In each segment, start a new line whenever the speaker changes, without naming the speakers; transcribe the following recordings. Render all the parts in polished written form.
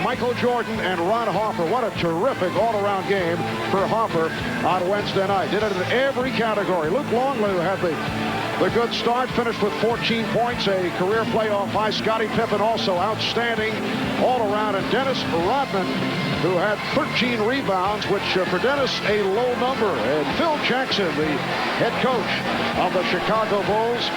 Michael Jordan and Ron Harper. What a terrific all-around game for Harper on Wednesday night. Did it in every category. Luke Longley had the good start, finished with 14 points, a career playoff high. Scottie Pippen also outstanding all around. And Dennis Rodman, who had 13 rebounds, which for Dennis, a low number. And Phil Jackson, the head coach of the Chicago Bulls.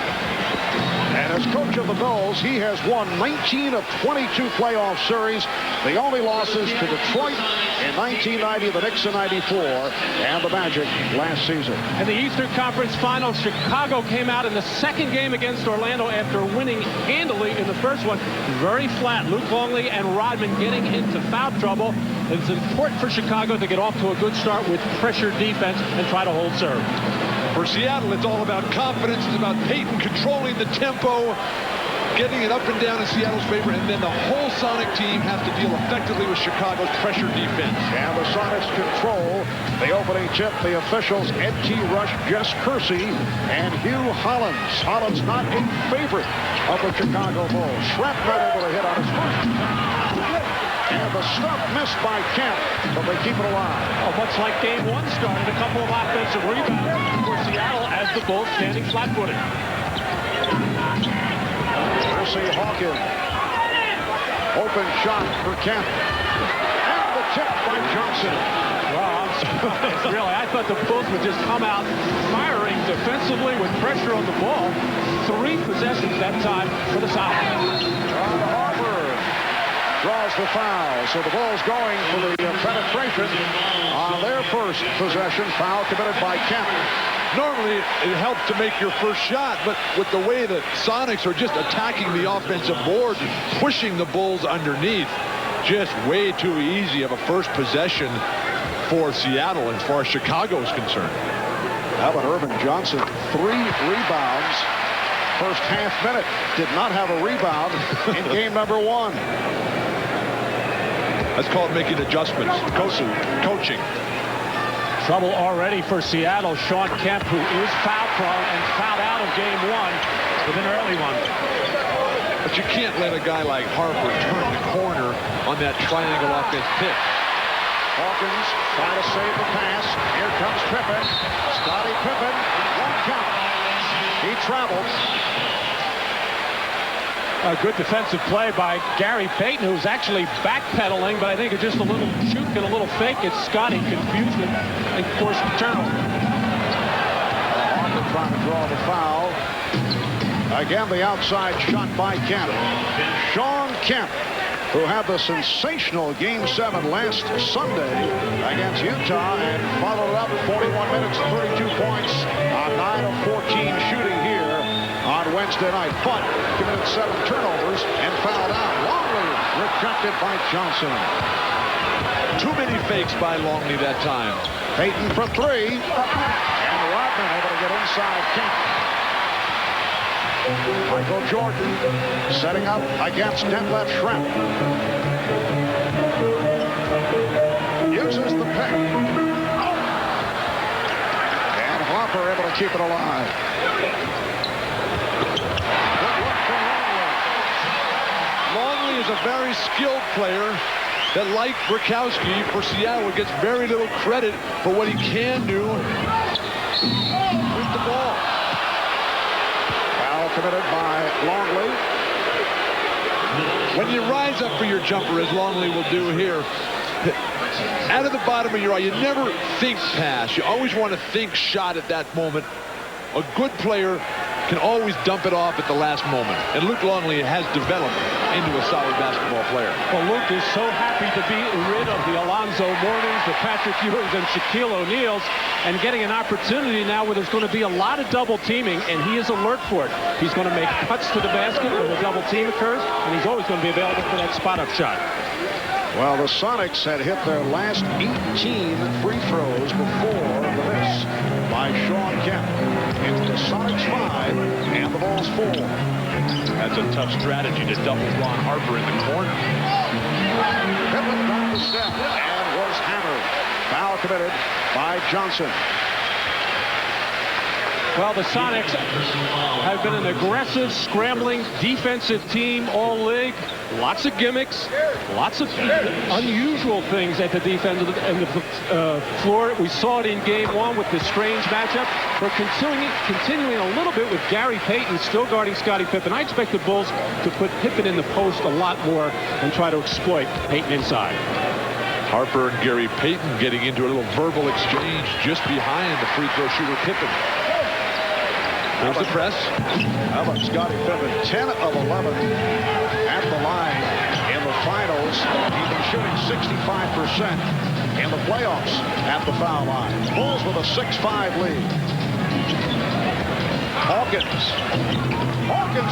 And as coach of the Bulls, he has won 19 of 22 playoff series. The only losses to Detroit in 1990, the Knicks in 94, and the Magic last season.
In the Eastern Conference Finals, Chicago came out in the second game against Orlando after winning handily in the first one. Very flat. Luke Longley and Rodman getting into foul trouble. It's important for Chicago to get off to a good start with pressure defense and try to hold serve.
For Seattle, it's all about confidence. It's about Payton controlling the tempo, getting it up and down in Seattle's favor, and then the whole Sonic team has to deal effectively with Chicago's pressure defense.
And the Sonics control the opening tip. The officials, Ed T. Rush, Jess Kersey, and Hugh Hollins. Hollins not a favorite of the Chicago Bulls. Schrapp not able to hit on his first. And the stuff missed by Kemp, but they keep it alive.
Oh, much like game one started, a couple of offensive rebounds for Seattle as the Bulls standing flat-footed.
Percy Hawkins. Open shot for Kemp. And the tip by Johnson.
Well, I'm surprised, really. I thought the Bulls would just come out firing defensively with pressure on the ball. 3 possessions that time for the Sonics.
Harper draws the foul, so the Bulls going for the penetration on their first possession. Foul committed by Kemp.
Normally, it helps to make your first shot, but with the way the Sonics are just attacking the offensive board, pushing the Bulls underneath, just way too easy of a first possession for Seattle as far as Chicago is concerned.
How about Irvin Johnson? 3 rebounds. First half minute. Did not have a rebound in game number 1.
That's called making adjustments. Coaching.
Trouble already for Seattle. Sean Kemp, who is foul prone and fouled out of game 1 with an early one.
But you can't let a guy like Harper turn the corner on that triangle offense pick.
Hawkins trying to save the pass. Here comes Pippen. Scottie Pippen. 1 count. He travels.
A good defensive play by Gary Payton, who's actually backpedaling, but I think it's just a little juke and a little fake. It's Scottie confusion and forced the turnover.
Harper trying to draw the foul. Again, the outside shot by Kemp. Sean Kemp, who had the sensational Game 7 last Sunday against Utah and followed up 41 minutes, 32 points on 9 of 14 shooting here on Wednesday night, but committed 7 turnovers and fouled out. Longley rejected by Johnson.
Too many fakes by Longley that time.
Payton for 3, and Rodman able to get inside Kemp. Michael Jordan setting up against Detlef Schrempf. Uses the pick. And Harper able to keep it alive.
Longley is a very skilled player that, like Burkowski for Seattle, gets very little credit for what he can do with the ball.
Foul committed by Longley.
When you rise up for your jumper, as Longley will do here, out of the bottom of your eye, you never think pass. You always want to think shot at that moment. A good player can always dump it off at the last moment. And Luke Longley has developed into a solid basketball player.
Well, Luke is so happy to be rid of the Alonzo Mournings, the Patrick Ewings, and Shaquille O'Neals, and getting an opportunity now where there's going to be a lot of double teaming, and he is alert for it. He's going to make cuts to the basket when the double team occurs, and he's always going to be available for that spot-up shot.
Well, the Sonics had hit their last 18 free throws before the miss by Sean Kemp. It's the Sonics 5 and the Bulls 4.
That's a tough strategy to double Ron Harper in the corner.
Pippen down the step and was hammered. Foul committed by Johnson.
Well, the Sonics have been an aggressive, scrambling, defensive team all league. Lots of gimmicks, lots of unusual things at the defensive end of the floor. We saw it in game one with the strange matchup. We're continuing a little bit with Gary Payton still guarding Scottie Pippen. I expect the Bulls to put Pippen in the post a lot more and try to exploit Payton inside.
Harper and Gary Payton getting into a little verbal exchange just behind the free throw shooter Pippen. There's the press.
How about Scottie Pippen? 10 of 11 at the line in the finals. He's been shooting 65% in the playoffs at the foul line. Bulls with a 6-5 lead. Hawkins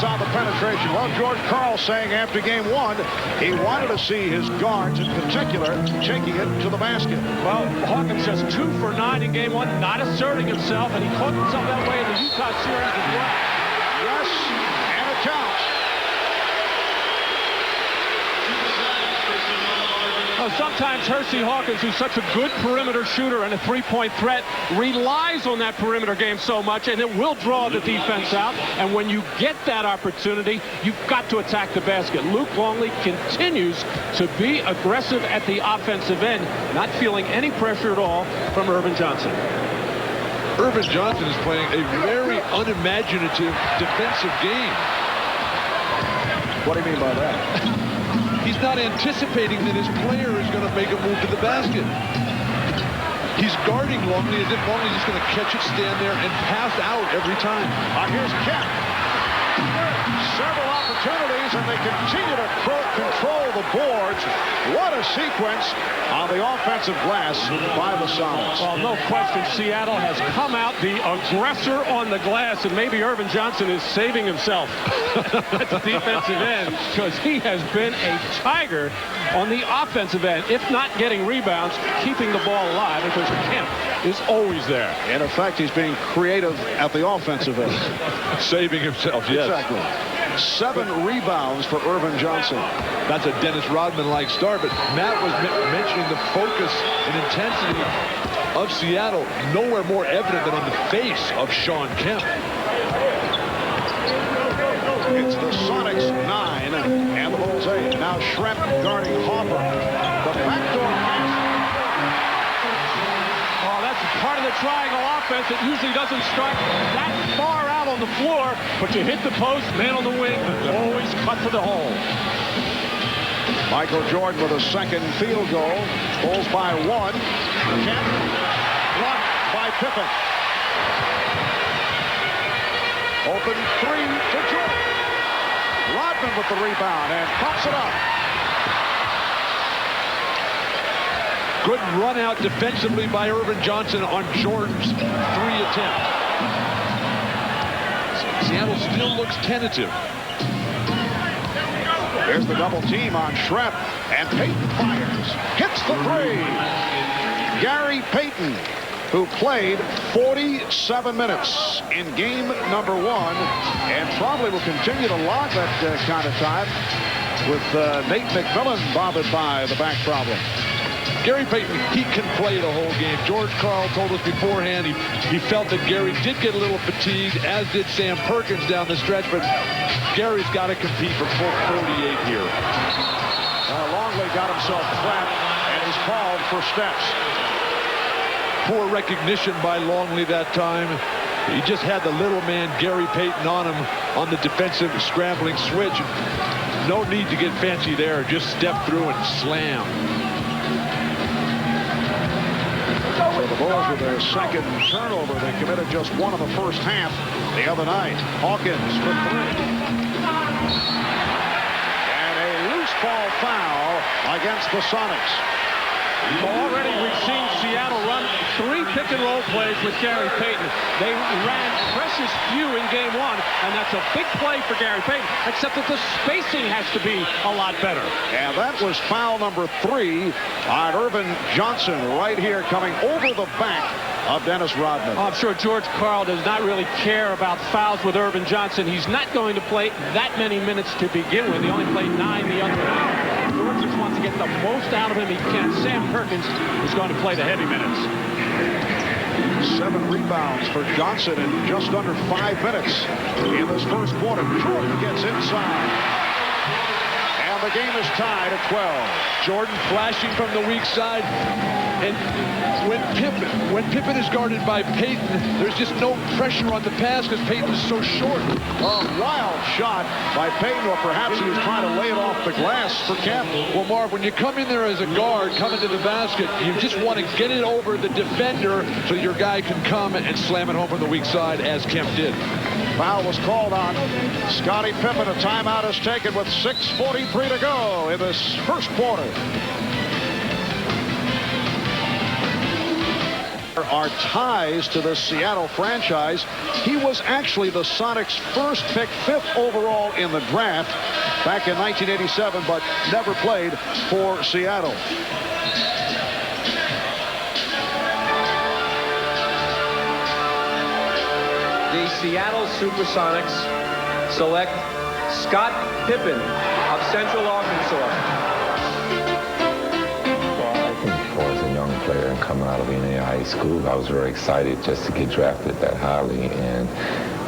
on the penetration. Well, George Karl saying after game one, he wanted to see his guards in particular taking it to the basket.
Well, Hawkins just 2 for 9 in game one, not asserting himself, and he caught himself that way in the Utah series as well.
Yes, and it counts.
Sometimes Hersey Hawkins, who's such a good perimeter shooter and a three-point threat, relies on that perimeter game so much, and it will draw the defense out. And when you get that opportunity, you've got to attack the basket. Luke Longley continues to be aggressive at the offensive end, not feeling any pressure at all from Irvin Johnson.
Irvin Johnson is playing a very unimaginative defensive game.
What do you mean by that?
He's not anticipating that his player is going to make a move to the basket. He's guarding Longley as if Longley's just going to catch it, stand there, and pass out every time.
Here's Kemp. Several opportunities, and they continue to control the boards. What a sequence on the offensive glass by the Sonics.
Well, no question, Seattle has come out the aggressor on the glass, and maybe Irvin Johnson is saving himself at the defensive end because he has been a tiger on the offensive end, if not getting rebounds, keeping the ball alive, because Kemp is always there.
In effect, he's being creative at the offensive end.
Saving himself, yes.
Exactly. 7 rebounds for Irvin Johnson.
That's a Dennis Rodman-like start, but Matt was mentioning the focus and intensity of Seattle. Nowhere more evident than on the face of Shawn Kemp.
It's the Sonics 9 and the Bulls 8. Now Schrempf guarding Harper. The backdoor pass.
Oh, that's part of the triangle offense. It usually doesn't start that far out on the floor, but you hit the post, man on the wing, always cut to the hole.
Michael Jordan with a second field goal. Bulls by 1. Kemp blocked by Pippen. Open 3 to Jordan. Rodman with the rebound and pops it up.
Good run out defensively by Irvin Johnson on Jordan's 3 attempt. Seattle still looks tentative.
Here's the double team on Schrempf, and Payton fires. Hits the 3. Gary Payton, who played 47 minutes in game number 1 and probably will continue to log that kind of time with Nate McMillan bothered by the back problem.
Gary Payton, he can play the whole game. George Karl told us beforehand he felt that Gary did get a little fatigued, as did Sam Perkins down the stretch, but Gary's got to compete for full 48 here.
Longley got himself flat and is called for steps.
Poor recognition by Longley that time. He just had the little man Gary Payton on him on the defensive scrambling switch. No need to get fancy there. Just step through and slam.
So the Bulls with their second turnover. They committed just 1 in the first half the other night. Hawkins for 3. And a loose ball foul against the Sonics.
Already we've seen Seattle run 3 pick-and-roll plays with Gary Payton. They ran precious few in game 1, and that's a big play for Gary Payton, except that the spacing has to be a lot better.
And that was foul number 3 on Irvin Johnson right here, coming over the back of Dennis Rodman.
I'm sure George Karl does not really care about fouls with Irvin Johnson. He's not going to play that many minutes to begin with. He only played 9 the other night. George just wants to get the most out of him he can. Sam Perkins is going to play the heavy minutes.
7 rebounds for Johnson in just under 5 minutes in this first quarter. Jordan gets inside. And the game is tied at 12.
Jordan flashing from the weak side. And when Pippen is guarded by Payton, there's just no pressure on the pass because Payton is so short.
A wild shot by Payton, or perhaps he was trying to lay it off the glass for Kemp.
Well, Marv, when you come in there as a guard, coming to the basket, you just want to get it over the defender so your guy can come and slam it home from the weak side, as Kemp did.
Foul was called on Scottie Pippen. A timeout is taken with 6:43 to go in this first quarter. There are ties to the Seattle franchise. He was actually the Sonics' first pick, 5th overall in the draft back in 1987, but never played for Seattle.
The Seattle Supersonics select Scott Pippen of Central Arkansas.
Player and coming out of NAIA high school, I was very excited just to get drafted that highly. And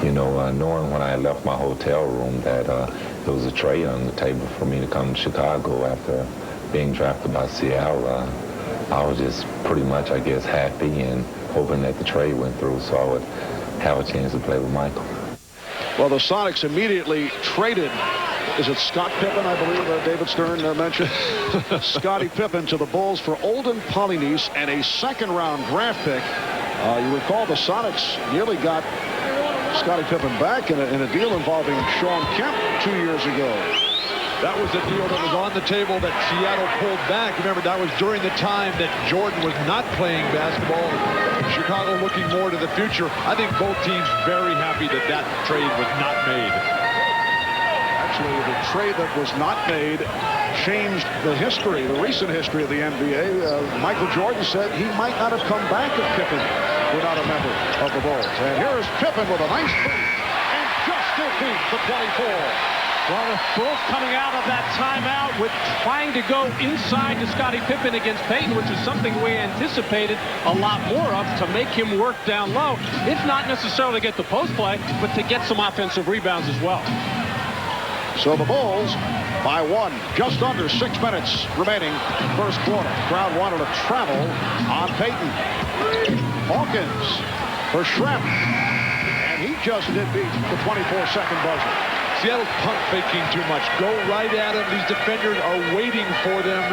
you know, knowing when I left my hotel room that there was a trade on the table for me to come to Chicago after being drafted by Seattle, I was just pretty much, I guess, happy and hoping that the trade went through so I would have a chance to play with Michael.
Well, the Sonics immediately traded, is it Scott Pippen, I believe David Stern mentioned? Scottie Pippen to the Bulls for Olden Polynice and a second-round draft pick. You recall the Sonics nearly got Scottie Pippen back in a deal involving Sean Kemp 2 years ago.
That was the deal that was on the table that Seattle pulled back. Remember, that was during the time that Jordan was not playing basketball. Chicago looking more to the future. I think both teams very happy that that trade was not made.
Actually, the trade that was not made changed the history, the recent history of the NBA. Michael Jordan said he might not have come back if Pippen were not a member of the Bulls. And here is Pippen with a nice three and just defeat the 24.
Well, the Bulls coming out of that timeout with trying to go inside to Scottie Pippen against Payton, which is something we anticipated a lot more of, to make him work down low, if not necessarily get the post play, but to get some offensive rebounds as well.
So the Bulls by 1, just under 6 minutes remaining first quarter. Crowd wanted to travel on Payton. Hawkins for Schrempf, and he just did beat the 24-second buzzer.
Seattle's pump faking too much. Go right at him. These defenders are waiting for them.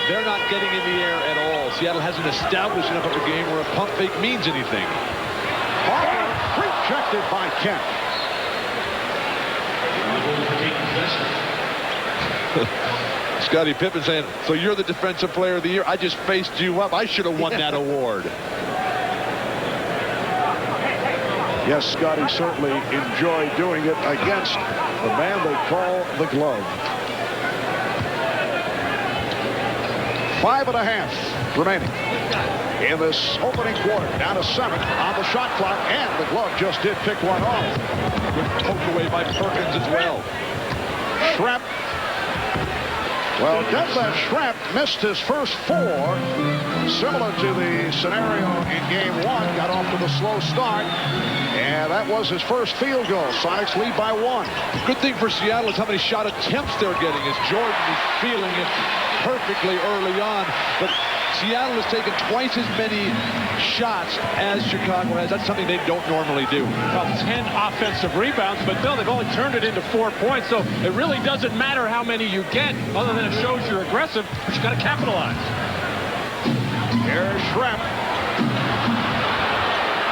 They're not getting in the air at all. Seattle hasn't established enough of a game where a pump fake means anything.
Hawkins rejected by Kemp.
Scottie Pippen saying, so you're the defensive player of the year. I just faced you up. I should have won that award.
Yes, Scottie certainly enjoyed doing it against the man they call the Glove. 5.5 remaining in this opening quarter. Down to 7 on the shot clock, and the Glove just did pick one off.
Good poke away by Perkins as well.
Schrempf. Well, Detlef Schrempf missed his first 4, similar to the scenario in game 1. Got off to the slow start, and that was his first field goal. Sonics lead by 1.
Good thing for Seattle is how many shot attempts they're getting, as Jordan is feeling it perfectly early on. But Seattle has taken twice as many shots as Chicago has. That's something they don't normally do.
Well, 10 offensive rebounds, but Bill, they've only turned it into 4 points, so it really doesn't matter how many you get, other than it shows you're aggressive, but you got to capitalize.
Here's Schrempf.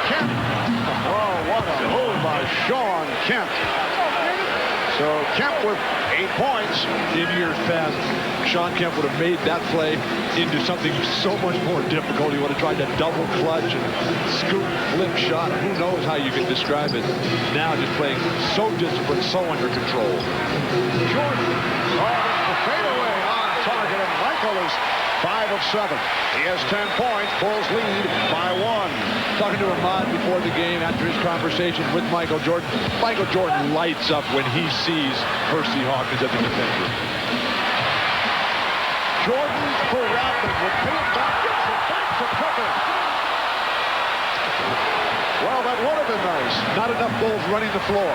Kemp. Oh, what a move by Sean Kemp. So Kemp with 8 points.
In years past, Sean Kemp would have made that play into something so much more difficult. He would have tried to double clutch and scoop, flip shot. Who knows how you can describe it. Now just playing so disciplined, so under control.
Jordan. Oh, the fadeaway on target, and Michael is 5 of 7. He has 10 points. Bulls lead by 1.
Talking to Ahmad before the game after his conversation with Michael Jordan. Michael Jordan lights up when he sees Percy Hawkins as a defender.
Jordan for Rodman will pin it back. Gets it back to Pippen. been nice.
Not enough Bulls running the floor.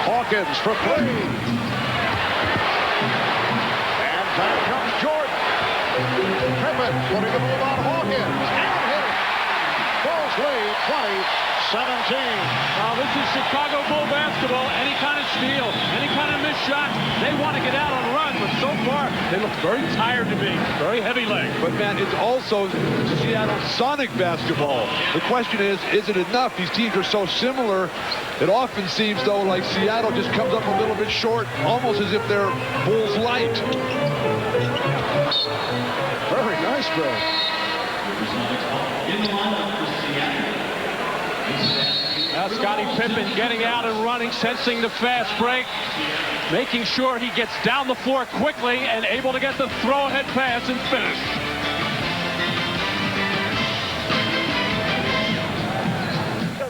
Hawkins for three. And back comes Jordan. Pippen putting a move on Hawkins. And hit it. Bulls lead 20-17.
Now this is Chicago Bull basketball. Any kind of steal, any kind of missed shot, they want to get out on a run. But so far, they look very tired to me. Very heavy leg.
But, man, it's also Seattle Sonic basketball. The question is it enough? These teams are so similar. It often seems, though, like Seattle just comes up a little bit short, almost as if they're Bulls light.
Very nice, Bill.
Now Scottie Pippen getting out and running, sensing the fast break, making sure he gets down the floor quickly and able to get the throw-ahead pass and finish.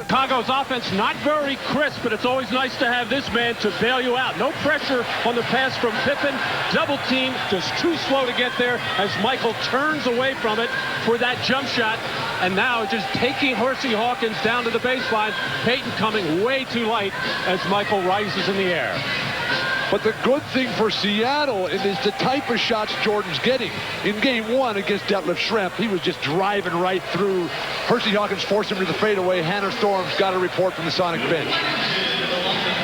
Chicago's offense not very crisp, but it's always nice to have this man to bail you out. No pressure on the pass from Pippen. Double team, just too slow to get there as Michael turns away from it for that jump shot. And now just taking Hersey Hawkins down to the baseline. Payton coming way too light as Michael rises in the air.
But the good thing for Seattle is the type of shots Jordan's getting. In game one against Detlef Schrempf, he was just driving right through. Hersey Hawkins forced him to the fadeaway. Hannah Storm's got a report from the Sonic bench.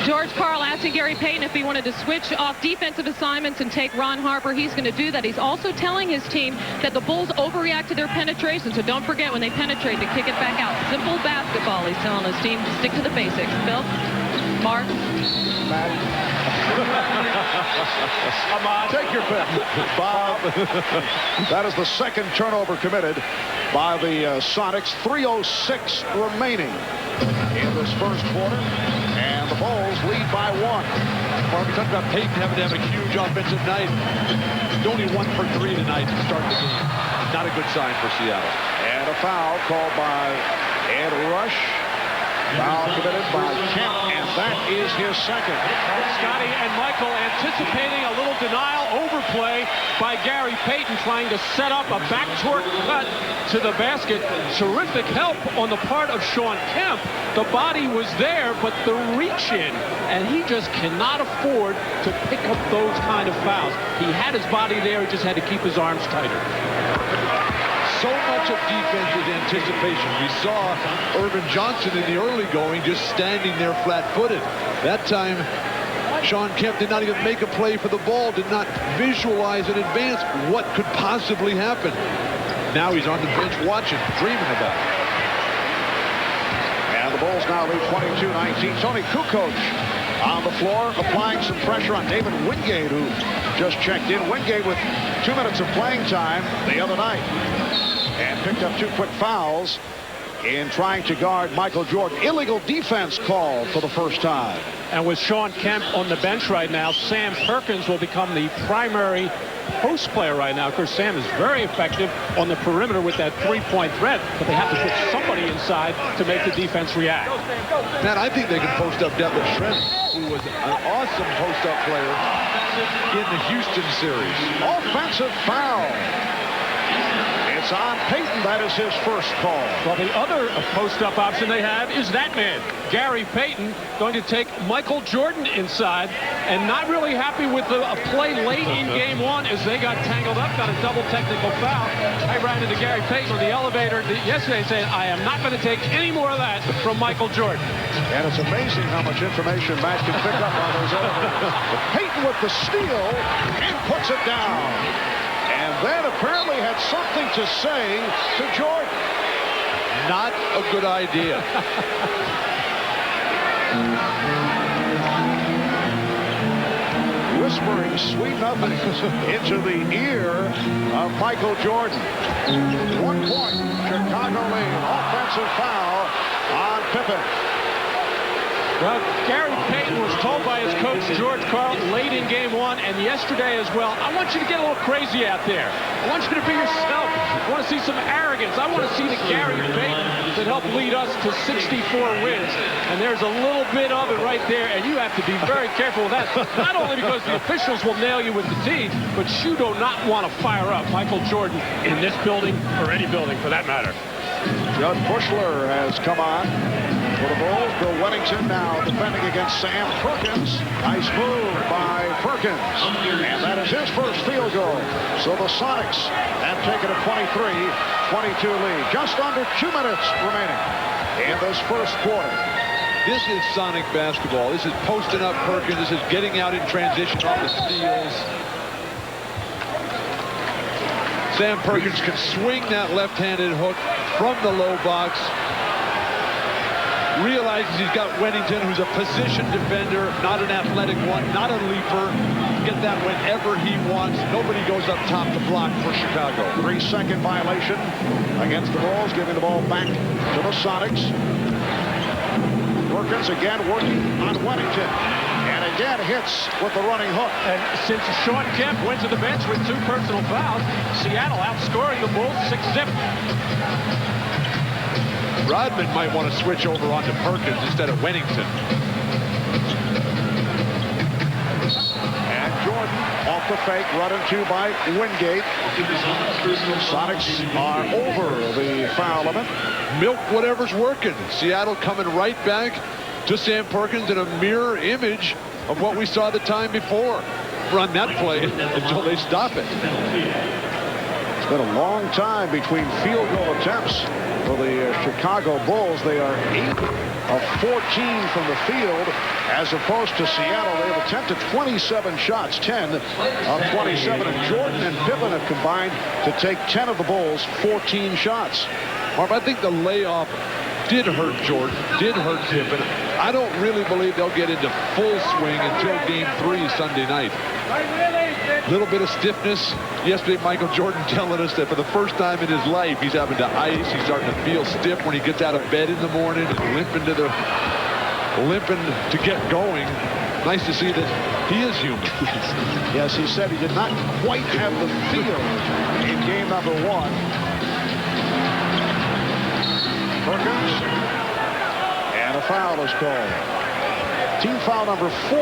George Karl asking Gary Payton if he wanted to switch off defensive assignments and take Ron Harper. He's going to do that. He's also telling his team that the Bulls overreact to their penetration, so don't forget when they penetrate to kick it back out. Simple basketball, he's telling his team. Stick to the basics. Bill? Mark?
Matt? Come on, take your pick. Bob. That is the second turnover committed by the Sonics. 3:06 remaining in this first quarter. And the Bulls lead by one.
Mark, we talked about Payton having to have a huge offensive night. He's only 1 for 3 tonight to start the game. Not a good sign for Seattle.
And a foul called by Ed Rush. Foul committed by Kemp, and that is his second.
Scotty and Michael anticipating a little denial overplay by Gary Payton, trying to set up a backdoor cut to the basket. Terrific help on the part of Sean Kemp. The body was there, but the reach in, and he just cannot afford to pick up those kind of fouls. He had his body there, he just had to keep his arms tighter.
So much of defense is anticipation. We saw Irvin Johnson in the early going just standing there flat-footed. That time, Sean Kemp did not even make a play for the ball, did not visualize in advance what could possibly happen. Now he's on the bench watching, dreaming about it.
And the Bulls now lead 22-19. Tony Kukoc on the floor, applying some pressure on David Wingate, who just checked in. Wingate with 2 minutes of playing time the other night, and picked up 2 quick fouls in trying to guard Michael Jordan. Illegal defense called for the first time.
And with Sean Kemp on the bench right now, Sam Perkins will become the primary post player right now. Of course, Sam is very effective on the perimeter with that three-point threat, but they have to put somebody inside to make the defense react.
Man, I think they can post up Detlef Schrempf, who was an awesome post-up player in the Houston series.
Offensive foul. It's on Payton. That is his first call.
Well, the other post-up option they have is that man, Gary Payton, going to take Michael Jordan inside, and not really happy with a play late in game one as they got tangled up, got a double technical foul. I ran into Gary Payton on the elevator yesterday saying, I am not going to take any more of that from Michael Jordan.
And it's amazing how much information Matt can pick up on those elevators. Payton with the steal and puts it down. And then apparently had something to say to Jordan.
Not a good idea.
Whispering sweet nothings into the ear of Michael Jordan. 1 point, Chicago lead. Offensive foul on Pippen.
Well, Gary Payton was told by his coach, George Karl, late in game one and yesterday as well, I want you to get a little crazy out there. I want you to be yourself. I want to see some arrogance. I want to see the Gary Payton that helped lead us to 64 wins. And there's a little bit of it right there, and you have to be very careful with that. Not only because the officials will nail you with the teeth, but you do not want to fire up Michael Jordan in this building or any building for that matter.
Judd Bushler has come on. For the Bulls, Bill Weddington now defending against Sam Perkins. Nice move by Perkins. And that is his first field goal. So the Sonics have taken a 23-22 lead. Just under 2 minutes remaining in this first quarter.
This is Sonic basketball. This is posting up Perkins. This is getting out in transition off the steals. Sam Perkins can swing that left-handed hook from the low box. Realizes he's got Weddington, who's a position defender, not an athletic one, not a leaper. Get that whenever he wants. Nobody goes up top to block for Chicago.
3-second violation against the Bulls, giving the ball back to the Sonics. Perkins again working on Weddington. And again hits with the running hook.
And since Sean Kemp went to the bench with 2 personal fouls, Seattle outscoring the Bulls 6-zip.
Rodman might want to switch over onto Perkins instead of Weddington.
And Jordan off the fake, run into by Wingate. Sonics are over the foul limit.
Milk whatever's working. Seattle coming right back to Sam Perkins in a mirror image of what we saw the time before. Run that play until they stop it.
It's been a long time between field goal attempts for the Chicago Bulls. They are 8 of 14 from the field, as opposed to Seattle. They have attempted 27 shots, 10 of 27. And Jordan and Pippen have combined to take 10 of the Bulls' 14 shots.
Marv, I think the layoff did hurt Jordan, did hurt Pippen. I don't really believe they'll get into full swing until Game 3 Sunday night. A little bit of stiffness. Yesterday, Michael Jordan telling us that for the first time in his life, he's having to ice. He's starting to feel stiff when he gets out of bed in the morning and limping to get going. Nice to see that he is human.
Yes, he said he did not quite have the feel in game number 1. Perkins, and a foul is called. Team foul number 4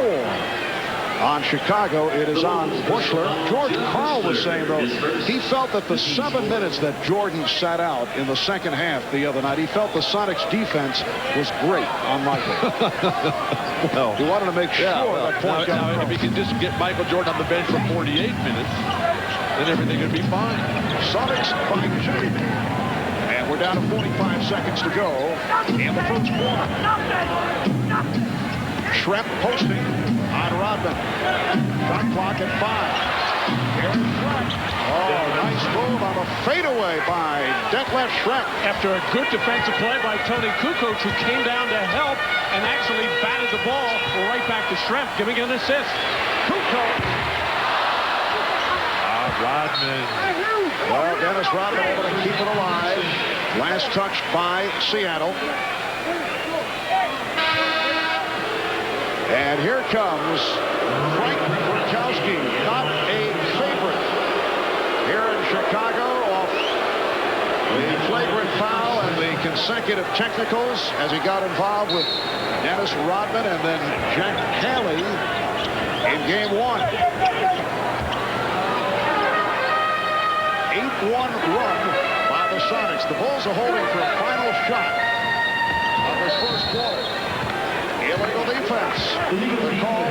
on Chicago. It is on Bushler. Jordan Carl was saying, though, he felt that the 7 minutes that Jordan sat out in the second half the other night, he felt the Sonics defense was great on Michael.
Well,
he wanted to make sure that point got
now, if he can just get Michael Jordan on the bench for 48 minutes, then everything would be fine.
Sonics by 2. And we're down to 45 seconds to go in the first quarter. Schrempf posting on Rodman. Shot clock at 5. Here's Schrempf. Oh, nice move on a fadeaway by Detlef Schrempf.
After a good defensive play by Tony Kukoc, who came down to help and actually batted the ball right back to Schrempf, giving an assist.
Kukoc.
Rodman.
Well, Dennis Rodman able to keep it alive. Last touch by Seattle. And here comes Frank Burkowski, not a favorite here in Chicago, off the flagrant foul and the consecutive technicals as he got involved with Dennis Rodman and then Jack Haley in game 1. 8-1 run by the Sonics. The Bulls are holding for a final shot of this first quarter. Illegal defense. The call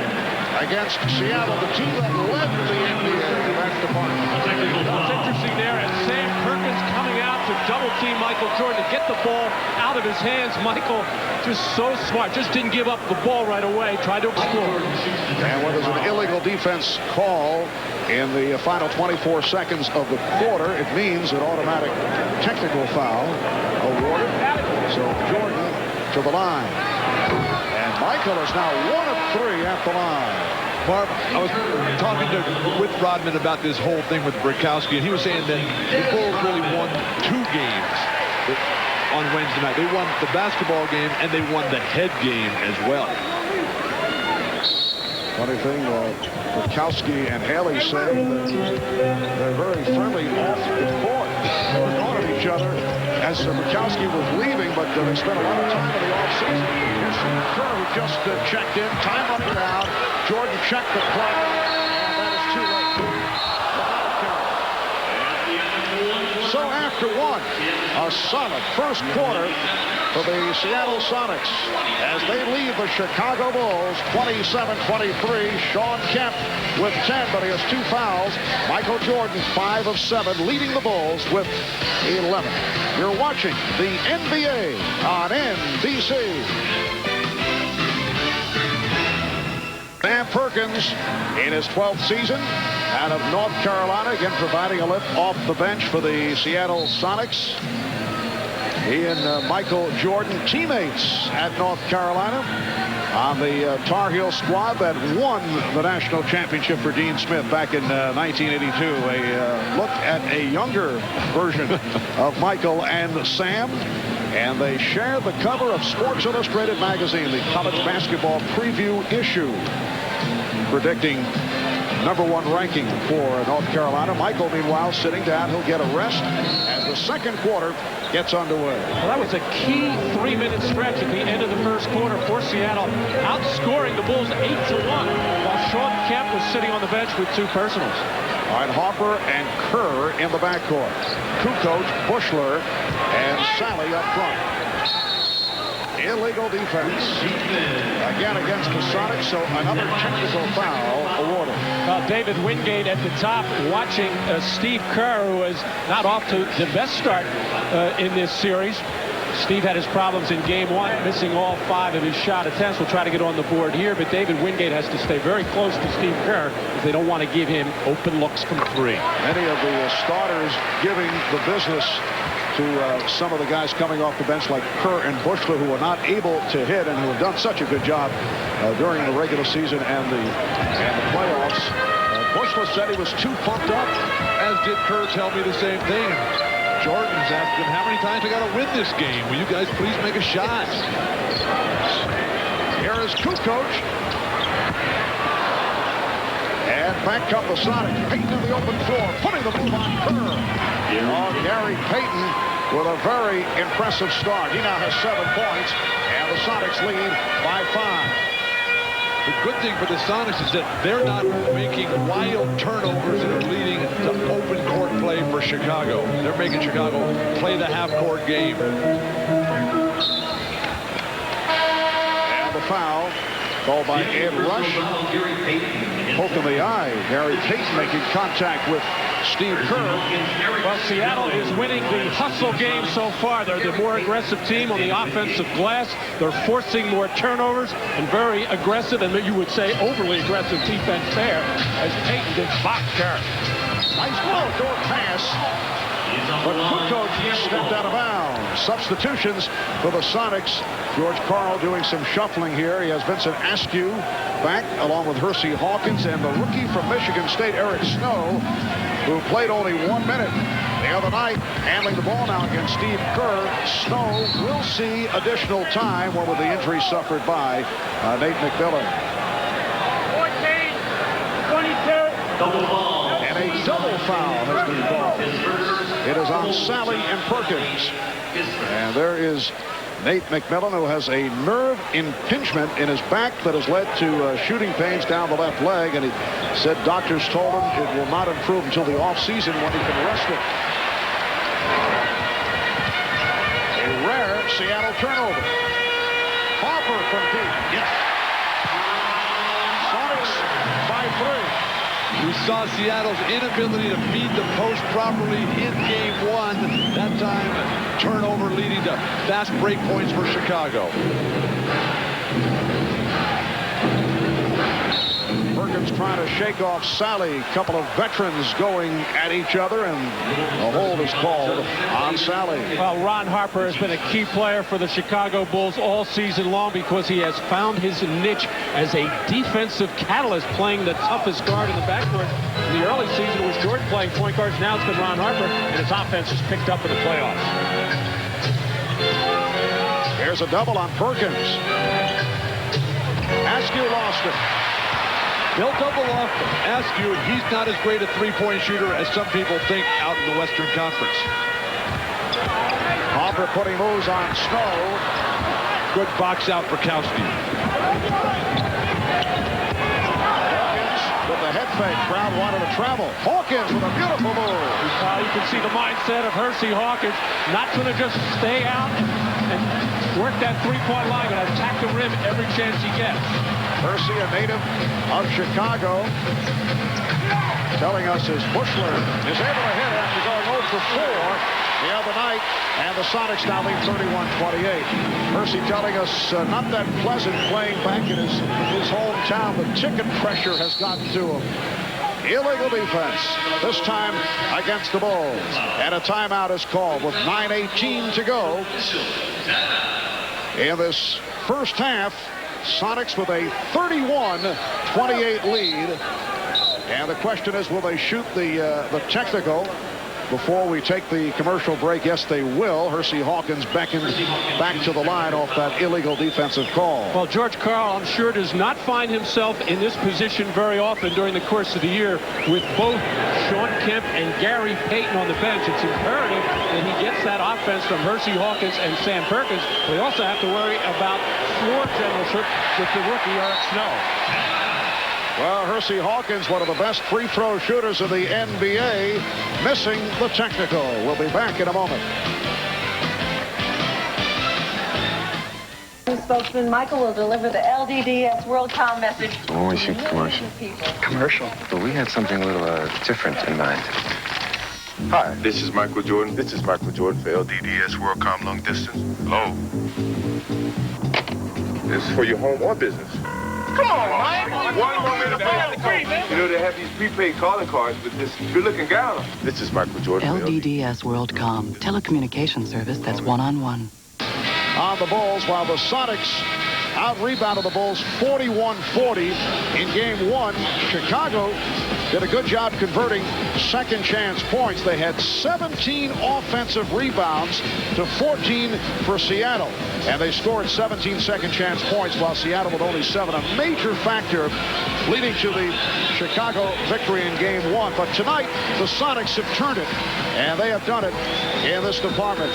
against Seattle, the team that led the NBA in that department.
What's interesting there is Sam Perkins coming out to double team Michael Jordan to get the ball out of his hands. Michael just so smart, just didn't give up the ball right away, tried to explore.
And when there's an illegal defense call in the final 24 seconds of the quarter, it means an automatic technical foul awarded. So Jordan to the line. And Michael is now 1 of 3 at the line.
Barb, I was talking with Rodman about this whole thing with Burkowski, and he was saying that the Bulls really won 2 games on Wednesday night. They won the basketball game, and they won the head game as well.
Funny thing, Burkowski and Haley say that they're very friendly off the court. They were going at each other as Burkowski was leaving, but they spent a lot of time in the offseason. Here's Kerr, who just checked in. Time running down. Jordan checked the clock, and that is too late. So after 1, 1. A solid first quarter for the Seattle Sonics as they leave the Chicago Bulls 27-23. Sean Kemp with 10, but he has 2 fouls. Michael Jordan 5 of 7, leading the Bulls with 11. You're watching the NBA on NBC. Sam Perkins in his 12th season out of North Carolina, again providing a lift off the bench for the Seattle Sonics. He and Michael Jordan, teammates at North Carolina on the Tar Heel squad that won the national championship for Dean Smith back in 1982. A look at a younger version of Michael and Sam. And they share the cover of Sports Illustrated magazine, the college basketball preview issue, predicting #1 ranking for North Carolina. Michael, meanwhile, sitting down. He'll get a rest as the second quarter gets underway.
Well, that was a key 3-minute stretch at the end of the first quarter for Seattle, outscoring the Bulls 8-1, while Sean Kemp was sitting on the bench with 2 personals.
All right, Harper and Kerr in the backcourt. Kukoc, Bushler, and Sally up front. Illegal defense again against the Sonics, so another technical foul awarded.
David Wingate at the top watching Steve Kerr, who is not off to the best start in this series. Steve had his problems in game 1, missing all 5 of his shot attempts. We'll try to get on the board here, but David Wingate has to stay very close to Steve Kerr if they don't want to give him open looks from 3.
Many of the starters giving the business to some of the guys coming off the bench like Kerr and Bushler, who were not able to hit and who have done such a good job during the regular season and the playoffs. Bushler said he was too pumped up.
As did Kerr tell me the same thing. Jordan's asked him, how many times I got to win this game? Will you guys please make a shot?
Here is Kukoc. And back come the Sonics. Payton in the open floor, putting the move on Kerr. Oh, Gary Payton with a very impressive start. He now has 7 points, and the Sonics lead by 5.
The good thing for the Sonics is that they're not making wild turnovers that are leading to open court play for Chicago. They're making Chicago play the half-court game.
And the foul called by Ed Rush. Poke in the eye. Gary Payton making contact with Steve Kerr.
Well, Seattle is winning the hustle game so far. They're the more aggressive team on the offensive glass. They're forcing more turnovers and very aggressive, and you would say overly aggressive defense there as Payton gets blocked Kerr.
Nice door pass. But Kukoc stepped out of bounds. Substitutions for the Sonics. George Karl doing some shuffling here. He has Vincent Askew back along with Hersey Hawkins and the rookie from Michigan State, Eric Snow, who played only 1 minute the other night, handling the ball now against Steve Kerr. Snow will see additional time, one with the injury suffered by Nate McMillan.
14, 22. Double ball.
And a double foul has been called. It is on Sally and Perkins. And there is Nate McMillan, who has a nerve impingement in his back that has led to shooting pains down the left leg. And he said doctors told him it will not improve until the offseason when he can rest it. A rare Seattle turnover. Harper from deep. Yes. Sonics by 3.
We saw Seattle's inability to feed the post properly in game 1. That time, turnover leading to fast break points for Chicago.
Perkins trying to shake off Sally. A couple of veterans going at each other, and a hold is called on Sally.
Well, Ron Harper has been a key player for the Chicago Bulls all season long because he has found his niche as a defensive catalyst, playing the toughest guard in the backcourt. In the early season, it was Jordan playing point guards. Now it's been Ron Harper, and his offense has picked up in the playoffs.
Here's a double on Perkins. Askew lost it.
They'll double off Askew, and he's not as great a three-point shooter as some people think out in the Western Conference.
Harper putting moves on Snow.
Good box out for Kowski.
Hawkins with the head fake. Crowd wanted to travel. Hawkins with a beautiful move.
He You can see the mindset of Hersey Hawkins, not going to just stay out and work that three-point line, but attack the rim every chance he gets.
Hersey, a native of Chicago, telling us his Bushler is able to hit after going 0 for 4 the other night, and the Sonics now lead 31-28. Hersey telling us not that pleasant playing back in his hometown. The ticket pressure has gotten to him. Illegal defense, this time against the Bulls. And a timeout is called with 9:18 to go. In this first half, Sonics with a 31-28 lead. And the question is, will they shoot the technical before we take the commercial break? Yes, they will. Hersey Hawkins beckoned back to the line off that illegal defensive call.
Well, George Karl, I'm sure, does not find himself in this position very often during the course of the year with both Sean Kemp and Gary Payton on the bench. It's imperative that he gets that offense from Hersey Hawkins and Sam Perkins. We also have to worry about floor generalship with the rookie Eric Snow.
Well, Hersey Hawkins, one of the best free throw shooters in the NBA, missing the technical. We'll be back in a moment.
Spokesman Michael will deliver the LDDS WorldCom message.
When we shoot commercial. Commercial? But we had something a little different in mind.
Hi, this is Michael Jordan. This is Michael Jordan for LDDS WorldCom Long Distance. Hello. This is for your home or business. Come on, Mike. One moment of phone. You know, they have these prepaid calling cards with this good-looking guy. This is Michael Jordan.
LDDS WorldCom, telecommunication service that's one-on-one.
On the Bulls, while the Sonics out-rebounded the Bulls 41-40 in Game 1. Chicago did a good job converting second-chance points. They had 17 offensive rebounds to 14 for Seattle. And they scored 17 second-chance points while Seattle with only 7. A major factor leading to the Chicago victory in Game 1. But tonight, the Sonics have turned it, and they have done it in this department.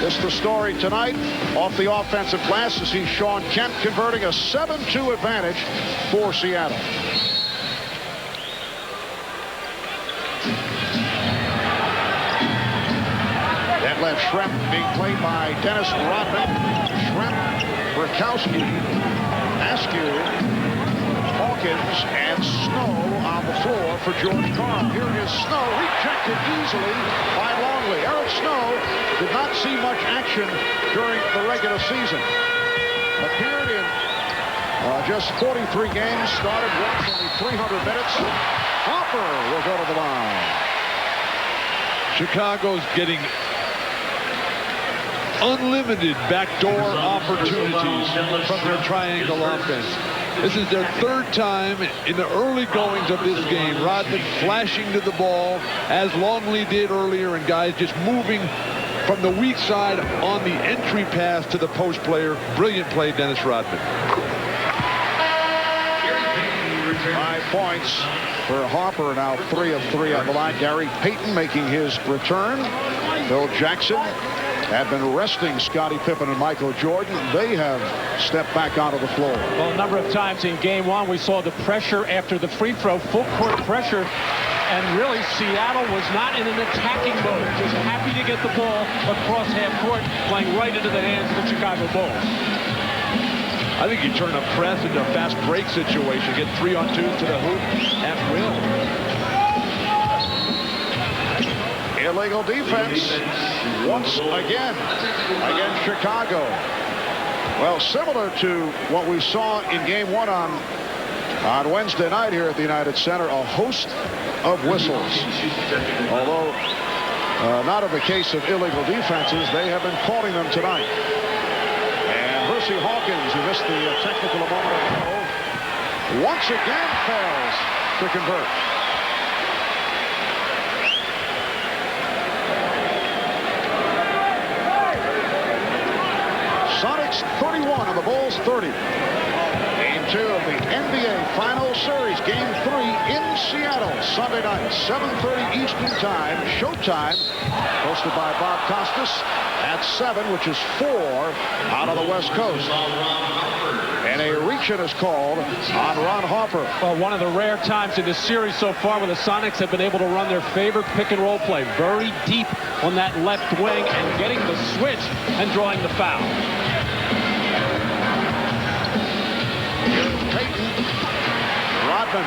This is the story tonight off the offensive glass. You see Sean Kemp converting a 7-2 advantage for Seattle. That left Schremp being played by Dennis Rodman. Schremp, Rakowski, Askew, Hawkins, and Snow on the floor for George Karl. Here is Snow, rejected easily by Longley. Eric Snow did not see much action during the regular season. Appeared in just 43 games, started once, only 300 minutes. Hopper will go to the line.
Chicago's getting unlimited backdoor opportunities from their triangle offense. This is their third time in the early goings of this game. Rodman flashing to the ball as Longley did earlier, and guys just moving from the weak side on the entry pass to the post player. Brilliant play, Dennis Rodman.
5 points for Harper, now 3 of 3 on the line. Gary Payton making his return. Phil Jackson had been resting Scottie Pippen and Michael Jordan. They have stepped back onto the floor.
Well, a number of times in Game 1, we saw the pressure after the free throw, full court pressure. And really, Seattle was not in an attacking mode. Just happy to get the ball across half court, playing right into the hands of the Chicago Bulls.
I think you turn a press into a fast break situation. Get 3-on-2s to the hoop at will.
Illegal defense once again against Chicago. Well, similar to what we saw in Game 1 on Wednesday night here at the United Center, a host of whistles. Although not in the case of illegal defenses, they have been calling them tonight. And Hersey Hawkins, who missed the technical a moment ago, once again fails to convert. Sonics 31 and the Bulls 30. Game 2 of the NBA Finals Series. Game 3 in Seattle. Sunday night, 7:30 Eastern Time. Showtime. Hosted by Bob Costas at 7, which is 4 out of the West Coast. And a reach-in is called on Ron Harper.
Well, one of the rare times in this series so far where the Sonics have been able to run their favorite pick-and-roll play very deep on that left wing and getting the switch and drawing the foul.
Payton. Rodman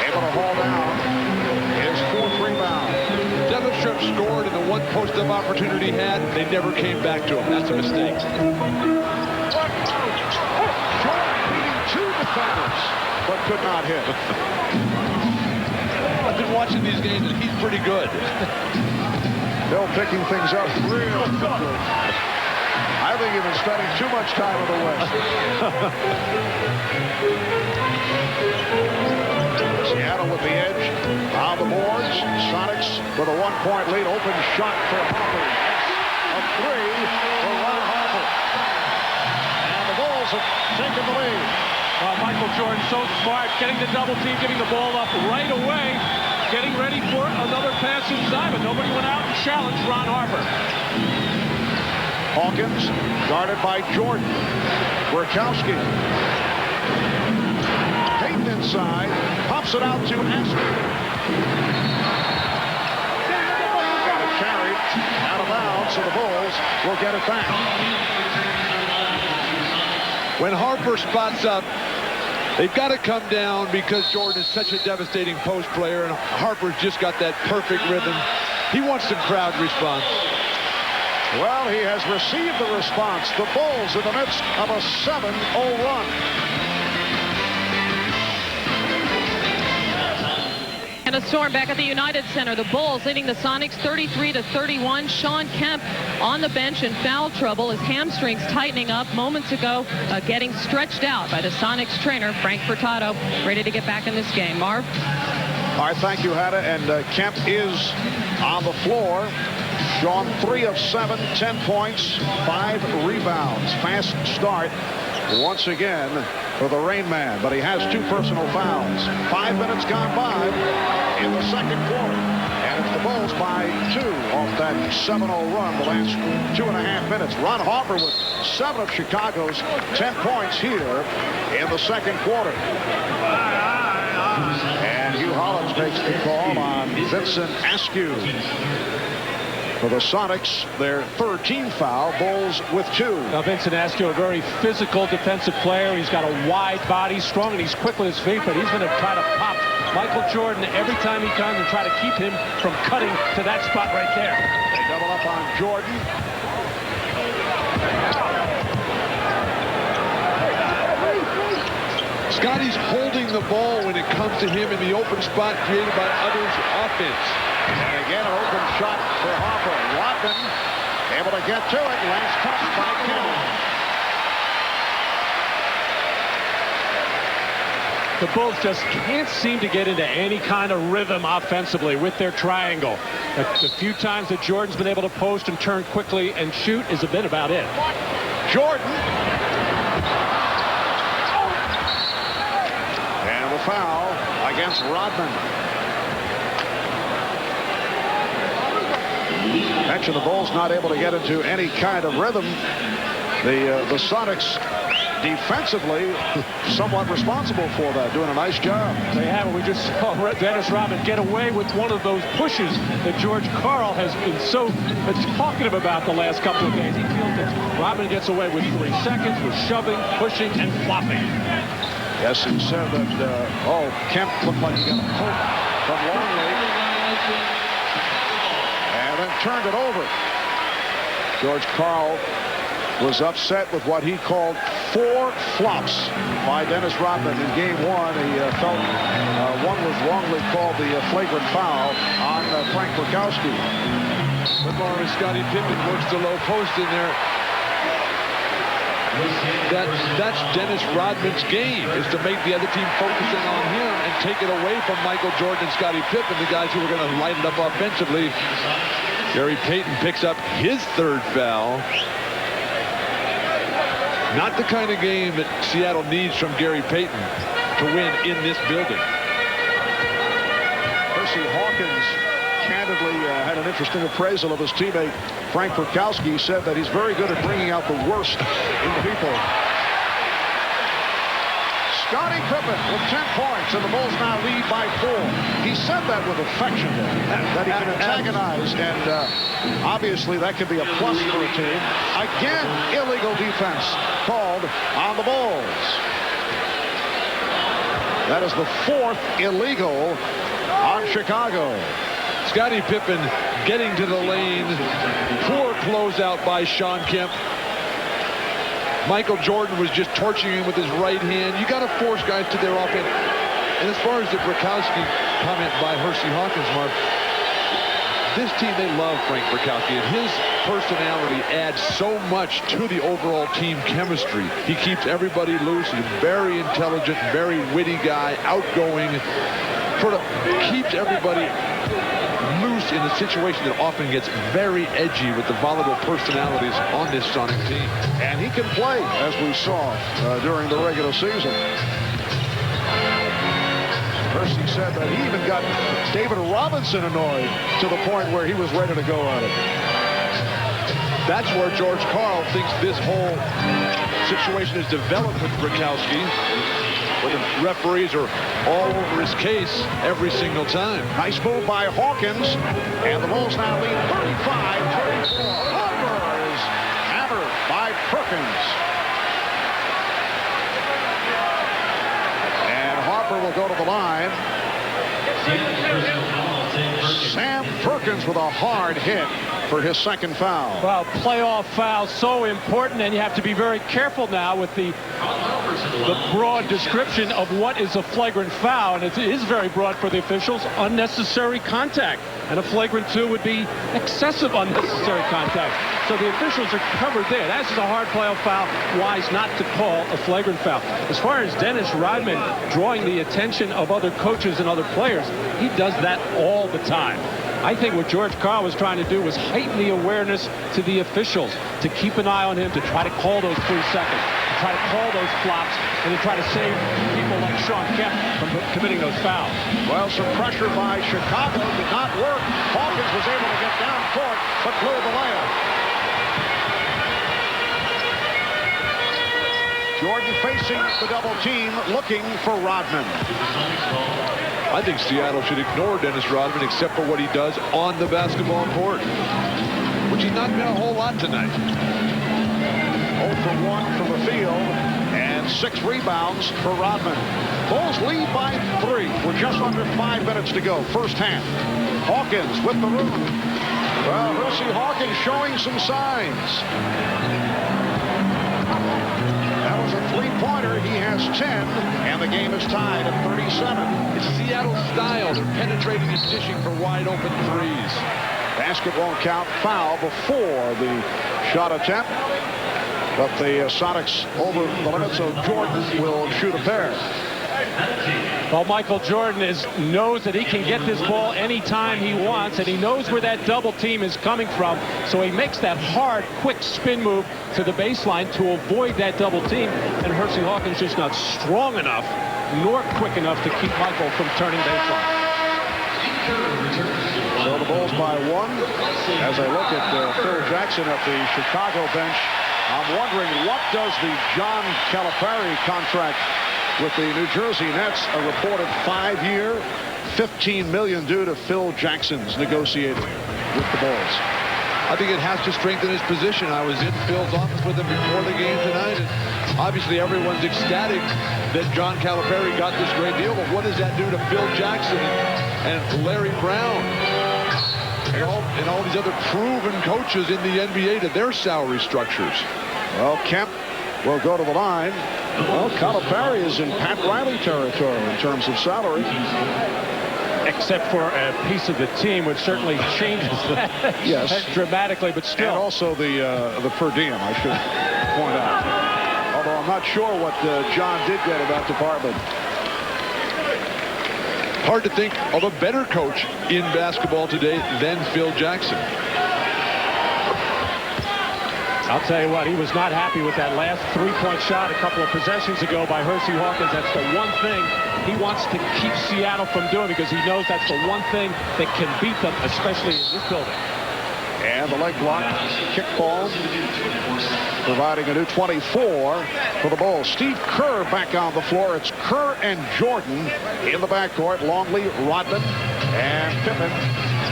able to haul down his 4th rebound.
Demonstrate scored in the one post-up opportunity he had. They never came back to him. That's a mistake.
Jordan beating 2 defenders, but could not hit.
I've been watching these games, and he's pretty good.
Bill picking things up real quickly. I think you've been spending too much time in the West. Seattle with the edge on the boards. Sonics with a 1-point lead. Open shot for Harper. A 3 for Ron Harper. And the Bulls have taken the lead.
Well, Michael Jordan so smart, getting the double team, giving the ball up right away, getting ready for another pass inside, but nobody went out and challenged Ron Harper.
Hawkins guarded by Jordan. Burkowski. Payton inside. Pops it out to Askew. Got it carried out of bounds, so the Bulls will get it back.
When Harper spots up, they've got to come down because Jordan is such a devastating post player, and Harper's just got that perfect rhythm. He wants some crowd response.
Well, he has received the response. The Bulls in the midst of a 7-0 run.
And a storm back at the United Center. The Bulls leading the Sonics 33-31. Sean Kemp on the bench in foul trouble. His hamstrings tightening up moments ago, getting stretched out by the Sonics trainer, Frank Furtado, ready to get back in this game. Marv?
All right, thank you, Hannah. And Kemp is on the floor. Sean 3 of 7, 10 points, 5 rebounds. Fast start once again for the Rain Man, but he has 2 personal fouls. 5 minutes gone by in the second quarter, and it's the Bulls by 2 off that 7-0 run the last 2.5 minutes. Ron Harper with 7 of Chicago's 10 points here in the second quarter. And Hugh Hollins makes the call on Vincent Askew. For the Sonics, their 3rd team foul. Bulls with 2.
Now, Vincent Askew, a very physical defensive player. He's got a wide body, strong, and he's quick with his feet, but he's going to try to pop Michael Jordan every time he comes and try to keep him from cutting to that spot right there.
They double up on Jordan.
Scotty's holding the ball when it comes to him in the open spot created by others' offense.
And again, an open shot for Harper. Rodman able to get to it. Last touch by Kemp.
The Bulls just can't seem to get into any kind of rhythm offensively with their triangle. The few times that Jordan's been able to post and turn quickly and shoot has been about it.
Jordan. And the foul against Rodman. Mentioned the Bulls not able to get into any kind of rhythm. The Sonics defensively somewhat responsible for that, doing a nice job.
They have. We just saw Dennis Rodman get away with one of those pushes that George Karl has been so talkative about the last couple of games. He feels that Rodman gets away with 3 seconds with shoving, pushing, and flopping.
Yes, he said that, Kemp looked like he got a poke from Longley. And then turned it over. George Karl was upset with what he called 4 flops by Dennis Rodman in game 1. He felt one was wrongly called the flagrant foul on Frank Burkowski.
Lamar and Scottie Pippen works the low post in there. That's Dennis Rodman's game, is to make the other team focusing on him and take it away from Michael Jordan and Scottie Pippen, the guys who are going to light it up offensively. Gary Payton picks up his 3rd foul. Not the kind of game that Seattle needs from Gary Payton to win in this building.
Percy Hawkins candidly had an interesting appraisal of his teammate Frank Burkowski. He said that he's very good at bringing out the worst in people. Scottie Pippen with 10 points, and the Bulls now lead by 4. He said that with affection, that he can antagonize, and obviously that could be a plus for a team. Again, illegal defense called on the Bulls. That is the 4th illegal on Chicago.
Scottie Pippen getting to the lane. Poor closeout by Sean Kemp. Michael Jordan was just torching him with his right hand. You got to force guys to their offense. And as far as the Brakowski comment by Hersey Hawkins, Mark, this team, they love Frank Brakowski, and his personality adds so much to the overall team chemistry. He keeps everybody loose. He's a very intelligent, very witty guy, outgoing, sort of keeps everybody loose in a situation that often gets very edgy with the volatile personalities on this Sonic team.
And he can play, as we saw during the regular season. Hersey said that he even got David Robinson annoyed to the point where he was ready to go at it.
That's where George Karl thinks this whole situation has developed with Brakowski, where the referees are all over his case every single time.
Nice move by Hawkins, and the Bulls now lead 35-34. Harper is hammered by Perkins. And Harper will go to the line. Sam Perkins with a hard hit for his second foul.
Well, playoff foul, so important, and you have to be very careful now with the broad description of what is a flagrant foul, and it is very broad for the officials. Unnecessary contact, and a flagrant 2 would be excessive unnecessary contact. So the officials are covered there. That's a hard playoff foul. Wise not to call a flagrant foul. As far as Dennis Rodman drawing the attention of other coaches and other players, he does that all the time. I think what George Karl was trying to do was heighten the awareness to the officials, to keep an eye on him, to try to call those 3 seconds, to try to call those flops, and to try to save people like Sean Kemp from committing those fouls.
Well, some pressure by Chicago did not work. Hawkins was able to get down court, but blew the layup. Jordan facing the double team, looking for Rodman.
I think Seattle should ignore Dennis Rodman except for what he does on the basketball court, which he's not been a whole lot tonight.
0 for 1 from the field, and 6 rebounds for Rodman. Bulls lead by 3 with just under 5 minutes to go, first half. Hawkins with the room. Well, Hersey Hawkins showing some signs. That was a 3-pointer. He has 10, and the game is tied at 37.
It's Seattle style. They're penetrating and dishing for wide open threes.
Basket won't count. Foul before the shot attempt. But the Sonics over the limit, so Jordan will shoot a pair.
Well, Michael Jordan knows that he can get this ball anytime he wants, and he knows where that double team is coming from. So he makes that hard, quick spin move to the baseline to avoid that double team. And Hersey Hawkins just not strong enough nor quick enough to keep Michael from turning baseline.
So the Bulls by 1. As I look at Phil Jackson at the Chicago bench, I'm wondering, what does the John Calipari contract with the New Jersey Nets, a reported 5-year, $15 million due to Phil Jackson's negotiated with the Bulls?
I think it has to strengthen his position. I was in Phil's office with him before the game tonight, and obviously everyone's ecstatic that John Calipari got this great deal, but what does that do to Phil Jackson and Larry Brown and all these other proven coaches in the NBA to their salary structures?
Well, Kemp will go to the line. Well, Calipari is in Pat Riley territory in terms of salary.
Except for a piece of the team, which certainly changes that
yes.
dramatically, but still.
And also the per diem, I should point out. Although I'm not sure what John did get in that department.
Hard to think of a better coach in basketball today than Phil Jackson.
I'll tell you what, he was not happy with that last 3-point shot a couple of possessions ago by Hersey Hawkins. That's the one thing he wants to keep Seattle from doing, because he knows that's the one thing that can beat them, especially in this building.
And the leg block, kickball, providing a new 24 for the Bulls. Steve Kerr back on the floor. It's Kerr and Jordan in the backcourt. Longley, Rodman, and Pippen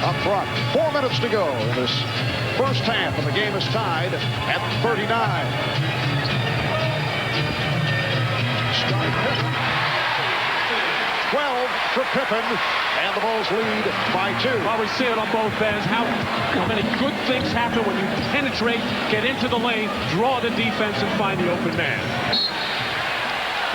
up front. 4 minutes to go in this first half, and the game is tied at 39. Scottie Pippen. 12 for Pippen, and the Bulls lead by 2.
Well, we see it on both ends. How many good things happen when you penetrate, get into the lane, draw the defense, and find the open man.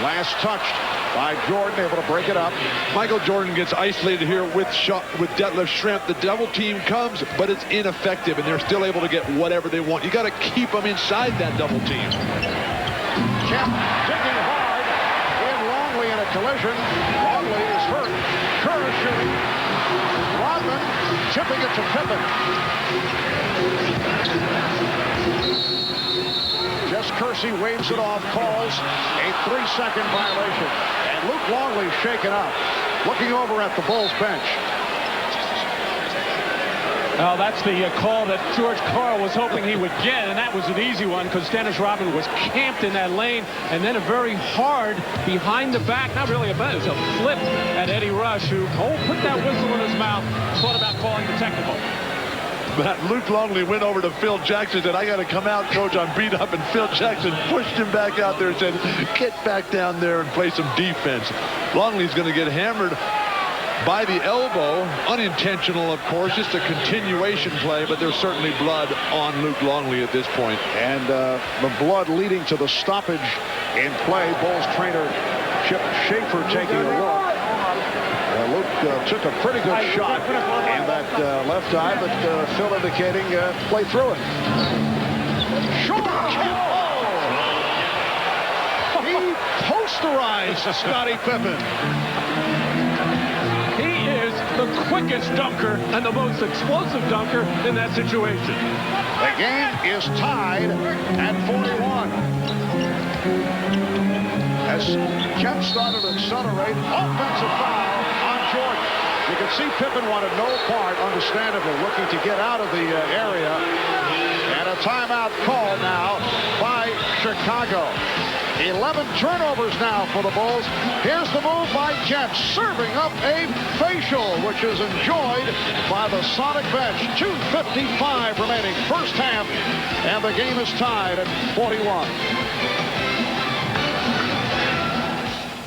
Last touched by Jordan, able to break it up.
Michael Jordan gets isolated here with Detlef Schrempf. The double team comes, but it's ineffective, and they're still able to get whatever they want. You got to keep them inside that double team.
Kemp digging hard. In Longley in a collision. Longley is hurt. Kerr shooting. Rodman tipping it to Pippen. Jess Kersey waves it off, calls a 3-second violation. And Luke Longley shaken up, looking over at the Bulls bench.
Well, that's the call that George Karl was hoping he would get, and that was an easy one because Dennis Rodman was camped in that lane, and then a very hard behind the back, not really a bet, it was a flip at Eddie Rush, who put that whistle in his mouth, thought about calling the technical.
But Luke Longley went over to Phil Jackson and said, I got to come out, coach, I'm beat up. And Phil Jackson pushed him back out there and said, get back down there and play some defense. Longley's going to get hammered by the elbow. Unintentional, of course, just a continuation play, but there's certainly blood on Luke Longley at this point.
And the blood leading to the stoppage in play. Bulls trainer Chip Schaefer taking a look. Luke took a pretty good shot in that left eye, but Phil indicating play through it. Short kick. Oh! He posterized Scottie Pippen.
He is the quickest dunker and the most explosive dunker in that situation.
The game is tied at 41. As Kemp started to accelerate, offensive foul on Jordan. You can see Pippen wanted no part, understandably, looking to get out of the area. And a timeout call now by Chicago. 11 turnovers now for the Bulls. Here's the move by Kemp, serving up a facial, which is enjoyed by the Sonic bench. 2:55 remaining first half, and the game is tied at 41.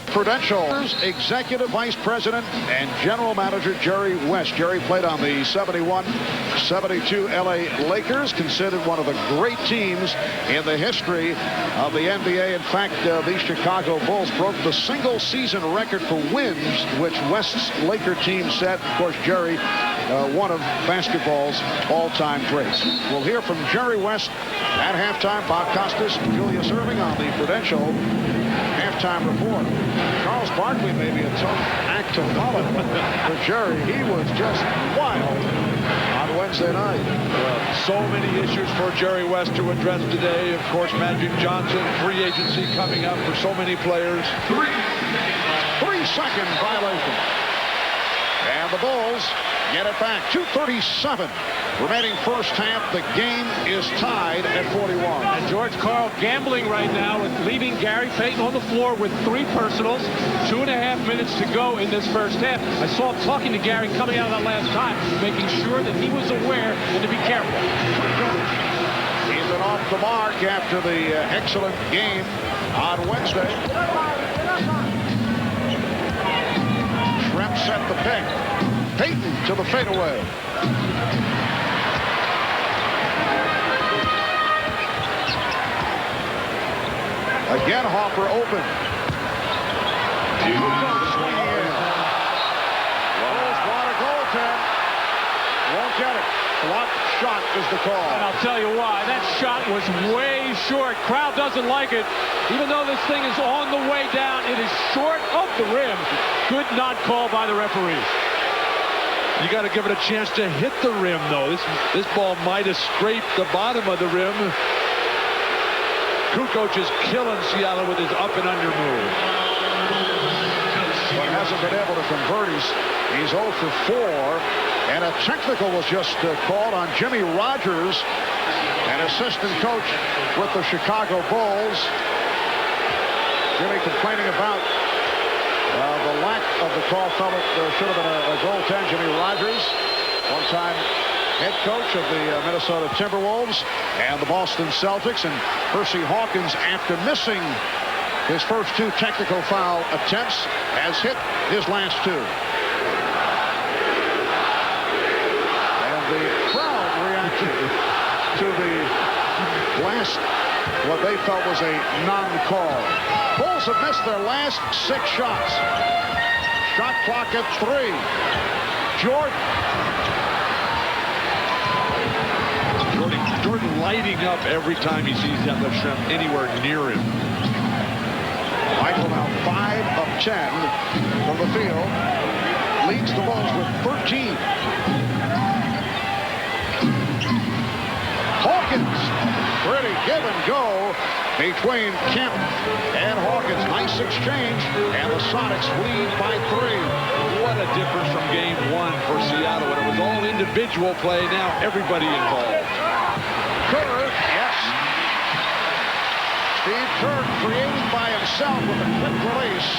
Prudential's Executive Vice President and General Manager Jerry West. Jerry played on the 71-72 LA Lakers, considered one of the great teams in the history of the NBA. In fact, the Chicago Bulls broke the single season record for wins, which West's Laker team set. Of course, Jerry, one of basketball's all-time greats. We'll hear from Jerry West at halftime. Bob Costas, Julius Erving on the Prudential halftime report. Charles Barkley may be a tough act to follow, but for Jerry, he was just wild on Wednesday night.
So many issues for Jerry West to address today. Of course, Magic Johnson, free agency coming up for so many players.
3-second violation. And the Bulls get it back. 2:37 remaining first half. The game is tied at 41.
And George Karl gambling right now with leaving Gary Payton on the floor with 3 personals. 2.5 minutes to go in this first half. I saw him talking to Gary coming out of that last time, making sure that he was aware and to be careful.
He's been off the mark after the excellent game on Wednesday. Schrempf set the pick. Payton to the fadeaway. Again, Hopper open. Bulls want a goaltend. Won't get it. Blocked shot is the call.
And I'll tell you why. That shot was way short. Crowd doesn't like it. Even though this thing is on the way down, it is short of the rim. Good not call by the referees.
You got to give it a chance to hit the rim, though. This ball might have scraped the bottom of the rim. Kukoc is killing Seattle with his up and under move.
Well, it has hasn't been able to convert. He's 0 for 4. And a technical was just called on Jimmy Rogers, an assistant coach with the Chicago Bulls. Jimmy complaining about the lack of the call. Felt it should have been a goaltend. Jimmy Rogers, one-time head coach of the Minnesota Timberwolves and the Boston Celtics. And Percy Hawkins, after missing his first 2 technical foul attempts, has hit his last 2. And the crowd reaction to the last, what they felt was a non-call. Bulls have missed their last 6 shots. Shot clock at 3.
Jordan lighting up every time he sees that left shrimp anywhere near him.
Michael now 5 of 10 from the field. Leads the Bulls with 13. Hawkins. Pretty give and go between Kemp and Hawkins. Nice exchange. And the Sonics lead by 3.
What a difference from game 1 for Seattle. When it was all individual play, now everybody involved.
Kerr, yes. Steve Kerr creating by himself with a quick release.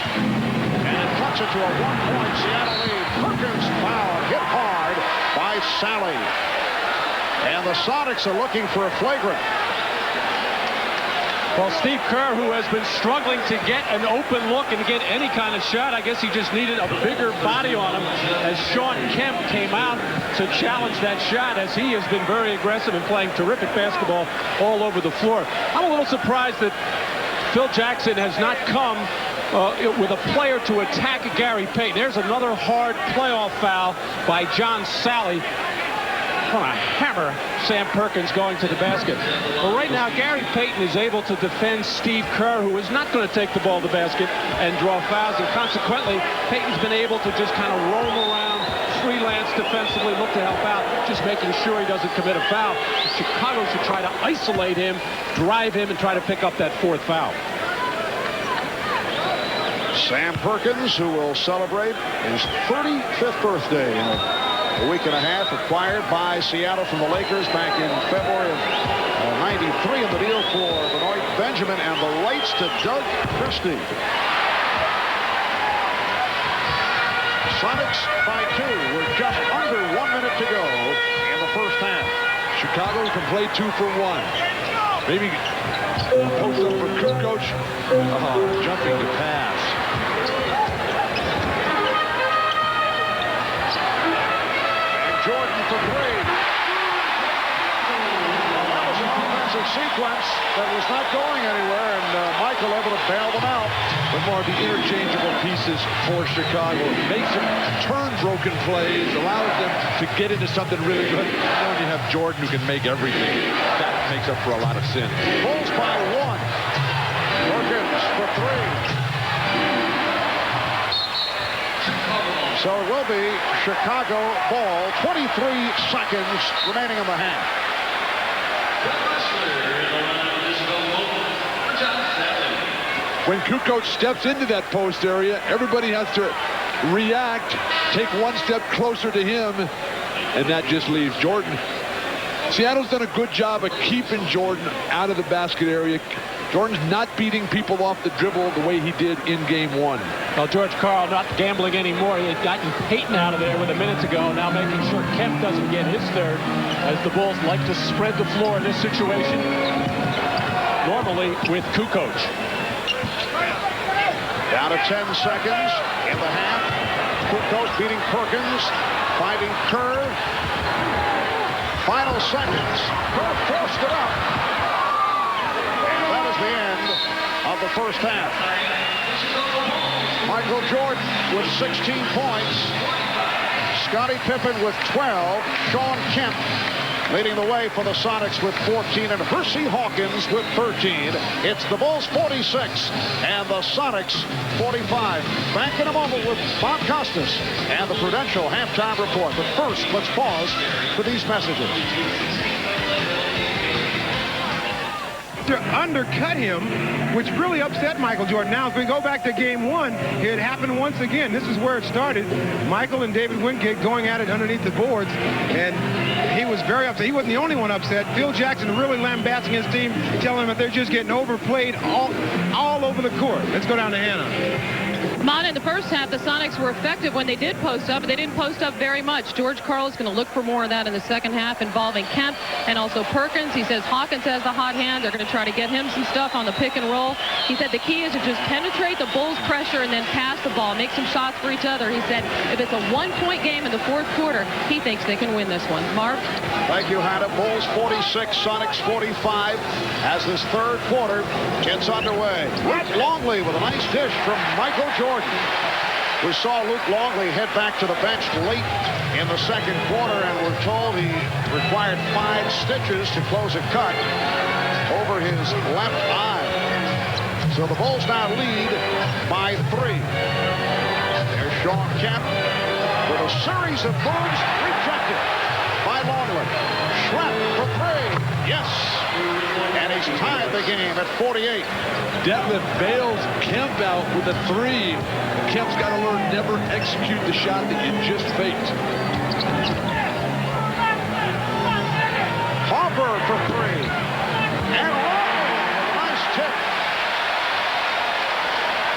And it cuts it to a 1-point Seattle lead. Perkins fouled, hit hard by Sally. And the Sonics are looking for a flagrant.
Well, Steve Kerr, who has been struggling to get an open look and get any kind of shot, I guess he just needed a bigger body on him as Sean Kemp came out to challenge that shot, as he has been very aggressive and playing terrific basketball all over the floor. I'm a little surprised that Phil Jackson has not come with a player to attack Gary Payton. There's another hard playoff foul by John Sally. Going to hammer Sam Perkins going to the basket. But right now, Gary Payton is able to defend Steve Kerr, who is not going to take the ball to the basket and draw fouls. And consequently, Payton's been able to just kind of roam around, freelance defensively, look to help out, just making sure he doesn't commit a foul. Chicago should try to isolate him, drive him, and try to pick up that 4th foul.
Sam Perkins, who will celebrate his 35th birthday in a week and a half, acquired by Seattle from the Lakers back in February of '93 in the deal for Benoit Benjamin and the rights to Doug Christie. Sonics by 2 with just under 1 minute to go in the first half.
Chicago can play 2 for 1. Maybe post up for Kukoc. Jumping to pass.
Jordan for 3. That was an offensive sequence that was not going anywhere, and Michael able to bail them out.
But more of the interchangeable pieces for Chicago. Makes them turn broken plays, allows them to get into something really good. And when you have Jordan who can make everything, that makes up for a lot of sin.
Bulls by 1. Perkins for 3. So it will be Chicago ball. 23 seconds remaining in the half.
When Kukoc steps into that post area, everybody has to react, take 1 step closer to him, and that just leaves Jordan. Seattle's done a good job of keeping Jordan out of the basket area. Jordan's not beating people off the dribble the way he did in game 1.
Well, George Karl not gambling anymore. He had gotten Payton out of there with a minute to go. Now making sure Kemp doesn't get his 3rd, as the Bulls like to spread the floor in this situation. Normally with Kukoc.
Down to 10 seconds in the half. Kukoc beating Perkins, finding Kerr. Final seconds. Kerr forced it up. And that is the end of the first half. Michael Jordan with 16 points. Scottie Pippen with 12. Sean Kemp leading the way for the Sonics with 14. And Percy Hawkins with 13. It's the Bulls 46 and the Sonics 45. Back in a moment with Bob Costas and the Prudential halftime report. But first, let's pause for these messages.
to undercut him, which really upset Michael Jordan. Now, if we go back to game 1, it happened once again. This is where it started. Michael and David Wingate going at it underneath the boards, and he was very upset. He wasn't the only one upset. Phil Jackson really lambasting his team, telling them that they're just getting overplayed all over the court. Let's go down to Hannah.
Mon, in the first half, the Sonics were effective when they did post up, but they didn't post up very much. George Karl is going to look for more of that in the second half involving Kemp and also Perkins. He says Hawkins has the hot hand. They're going to try to get him some stuff on the pick and roll. He said the key is to just penetrate the Bulls' pressure and then pass the ball, make some shots for each other. He said if it's a one-point game in the fourth quarter, he thinks they can win this one. Mark?
Thank you, Hannah. Bulls 46, Sonics 45 as this third quarter gets underway. Luke Longley with a nice dish from Michael Jordan. We saw Luke Longley head back to the bench late in the second quarter, and we're told he required 5 stitches to close a cut over his left eye. So the Bulls now lead by 3. There's Sean Kemp with a series of moves rejected by Longley. Schrepp for 3. Yes. And he's tied the game at 48.
Detlef bails Kemp out with a 3. Kemp's got to learn never execute the shot that you just faked.
Harper for 3. And Longley with a nice tip.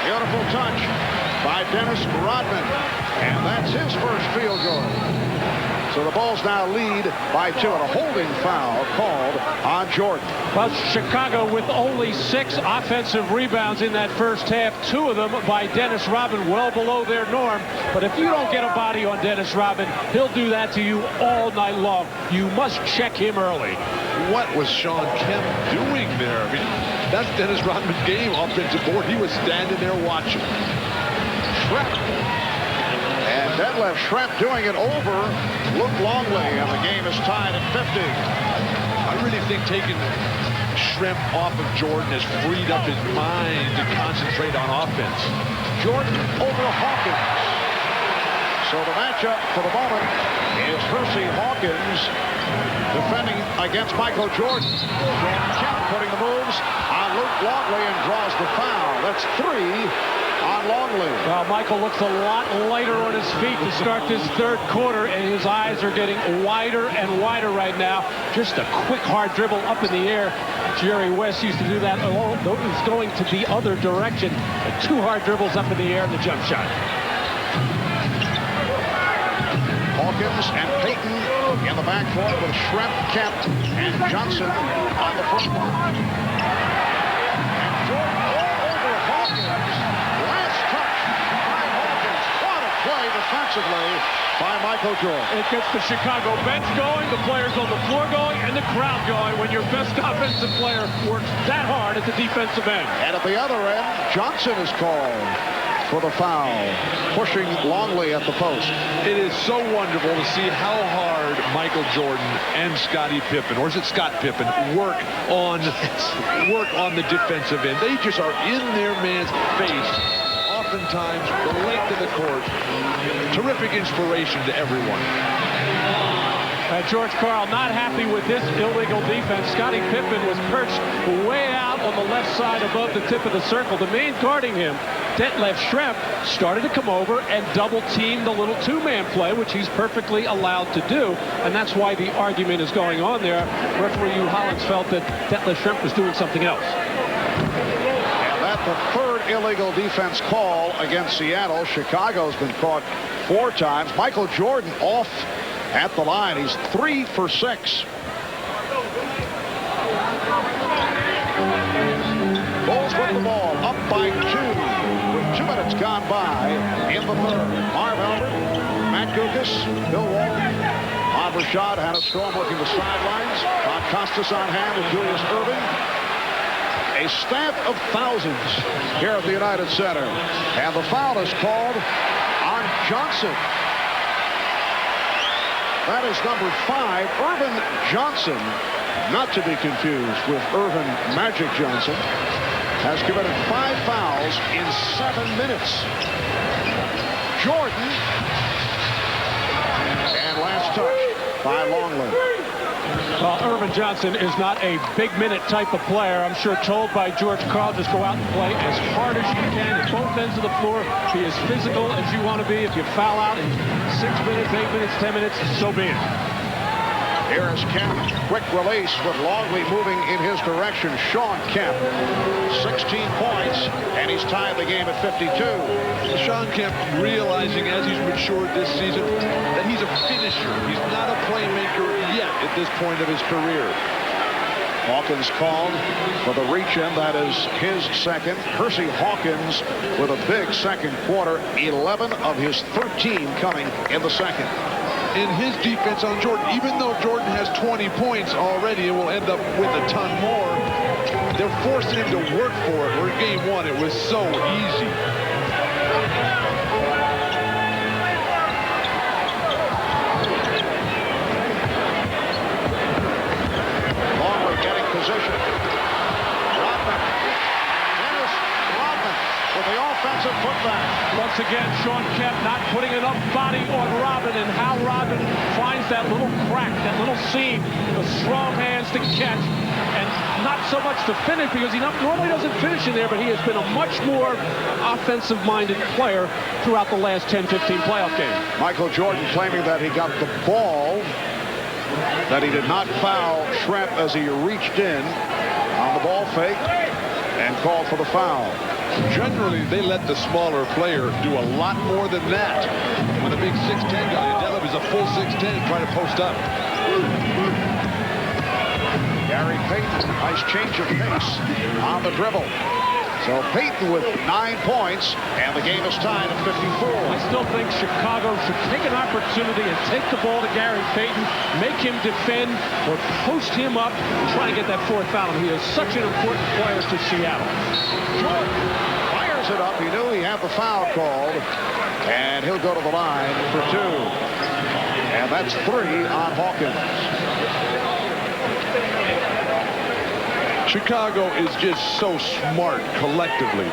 Beautiful touch by Dennis Rodman. And that's his first field goal. So the Bulls now lead by 2, and a holding foul called on Jordan.
Well, Chicago with only 6 offensive rebounds in that first half, 2 of them by Dennis Rodman, well below their norm. But if you don't get a body on Dennis Rodman, he'll do that to you all night long. You must check him early.
What was Sean Kemp doing there? I mean, that's Dennis Rodman's game, offensive board. He was standing there watching.
And Detlef Schrempf doing it over Luke Longley, and the game is tied at 50.
I really think taking Schrempf off of Jordan has freed up his mind to concentrate on offense.
Jordan over Hawkins. So the matchup for the moment is Hersey Hawkins defending against Michael Jordan. Jordan Kemp putting the moves on Luke Longley and draws the foul. That's 3 on Longley.
Well, Michael looks a lot lighter on his feet to start this third quarter, and his eyes are getting wider and wider right now. Just a quick, hard dribble up in the air. Jerry West used to do that. Though he's going to the other direction. 2 hard dribbles up in the air and the jump shot.
Hawkins and Payton in the backcourt with Schrempf, Kemp, and Johnson on the front line. And Jordan all over Hawkins. Last touch by Hawkins. What a play defensively by Michael Jordan.
It gets the Chicago bench going, the players on the floor going, and the crowd going when your best offensive player works that hard at the defensive end.
And at the other end, Johnson is called for the foul, pushing Longley at the post.
It is so wonderful to see how hard Michael Jordan and Scottie Pippen, or is it Scott Pippen, work on the defensive end. They just are in their man's face, oftentimes the length of the court. Terrific inspiration to everyone.
George Karl not happy with this illegal defense. Scottie Pippen was perched way out on the left side above the tip of the circle. The man guarding him, Detlef Schrempf, started to come over and double-team the little 2-man play, which he's perfectly allowed to do, and that's why the argument is going on there. Referee Hugh Hollins felt that Detlef Schrempf was doing something else.
And that's the 3rd illegal defense call against Seattle. Chicago's been caught 4 times. Michael Jordan off at the line. He's 3 for 6. Bulls with the ball up by 2 with 2 minutes gone by in the third. Marv Albert, Matt Gukas, Bill Walton, Bob Rashad, Hannah Storm working the sidelines. Todd Costas on hand with Julius Irving. A staff of thousands here at the United Center. And the foul is called on Johnson. That is number 5, Irvin Johnson, not to be confused with Irvin Magic Johnson, has committed 5 fouls in 7 minutes. Jordan, and last touch by Longley.
Well, Irvin Johnson is not a big-minute type of player. I'm sure told by George Karl, just go out and play as hard as you can at both ends of the floor. Be as physical as you want to be. If you foul out in 6 minutes, 8 minutes, 10 minutes, so be it.
Here is Kemp. Quick release with Longley moving in his direction. Sean Kemp, 16 points, and he's tied the game at 52.
Sean Kemp realizing as he's matured this season that he's a finisher. He's not a playmaker yet at this point of his career.
Hawkins called for the reach-in. That is his second. Hersey Hawkins with a big second quarter. 11 of his 13 coming in the second.
In his defense on Jordan, even though Jordan has 20 points already and will end up with a ton more, they're forcing him to work for it. Where game one, it was so easy.
Longley getting position. Rodman. Dennis Rodman with the offensive putback.
Once again, Sean Kemp not putting enough body on Robin, and how Robin finds that little crack, that little seam, the strong hands to catch, and not so much to finish, because he normally doesn't finish in there, but he has been a much more offensive-minded player throughout the last 10-15 playoff games.
Michael Jordan claiming that he got the ball, that he did not foul Schrempf as he reached in on the ball fake and called for the foul.
Generally, they let the smaller player do a lot more than that. When a big 6'10 guy, Deleb is a full 6'10 trying to post up.
Gary Payton, nice change of pace on the dribble. So Payton with 9 points, and the game is tied at 54.
I still think Chicago should take an opportunity and take the ball to Gary Payton, make him defend, or post him up and try and get that fourth foul. He is such an important player to Seattle.
Jordan fires it up. He knew he had the foul called, and he'll go to the line for 2. And that's 3 on Hawkins.
Chicago is just so smart collectively.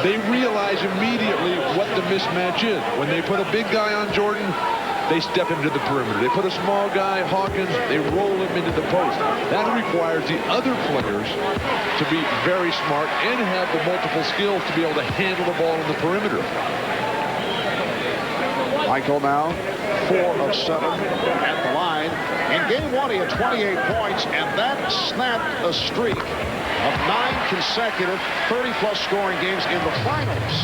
They realize immediately what the mismatch is. When they put a big guy on Jordan, they step him to the perimeter. They put a small guy, Hawkins, they roll him into the post. That requires the other players to be very smart and have the multiple skills to be able to handle the ball in the perimeter.
Michael now 4 of 7 at the line. In game 1, he had 28 points, and that snapped a streak of 9 consecutive 30-plus scoring games in the finals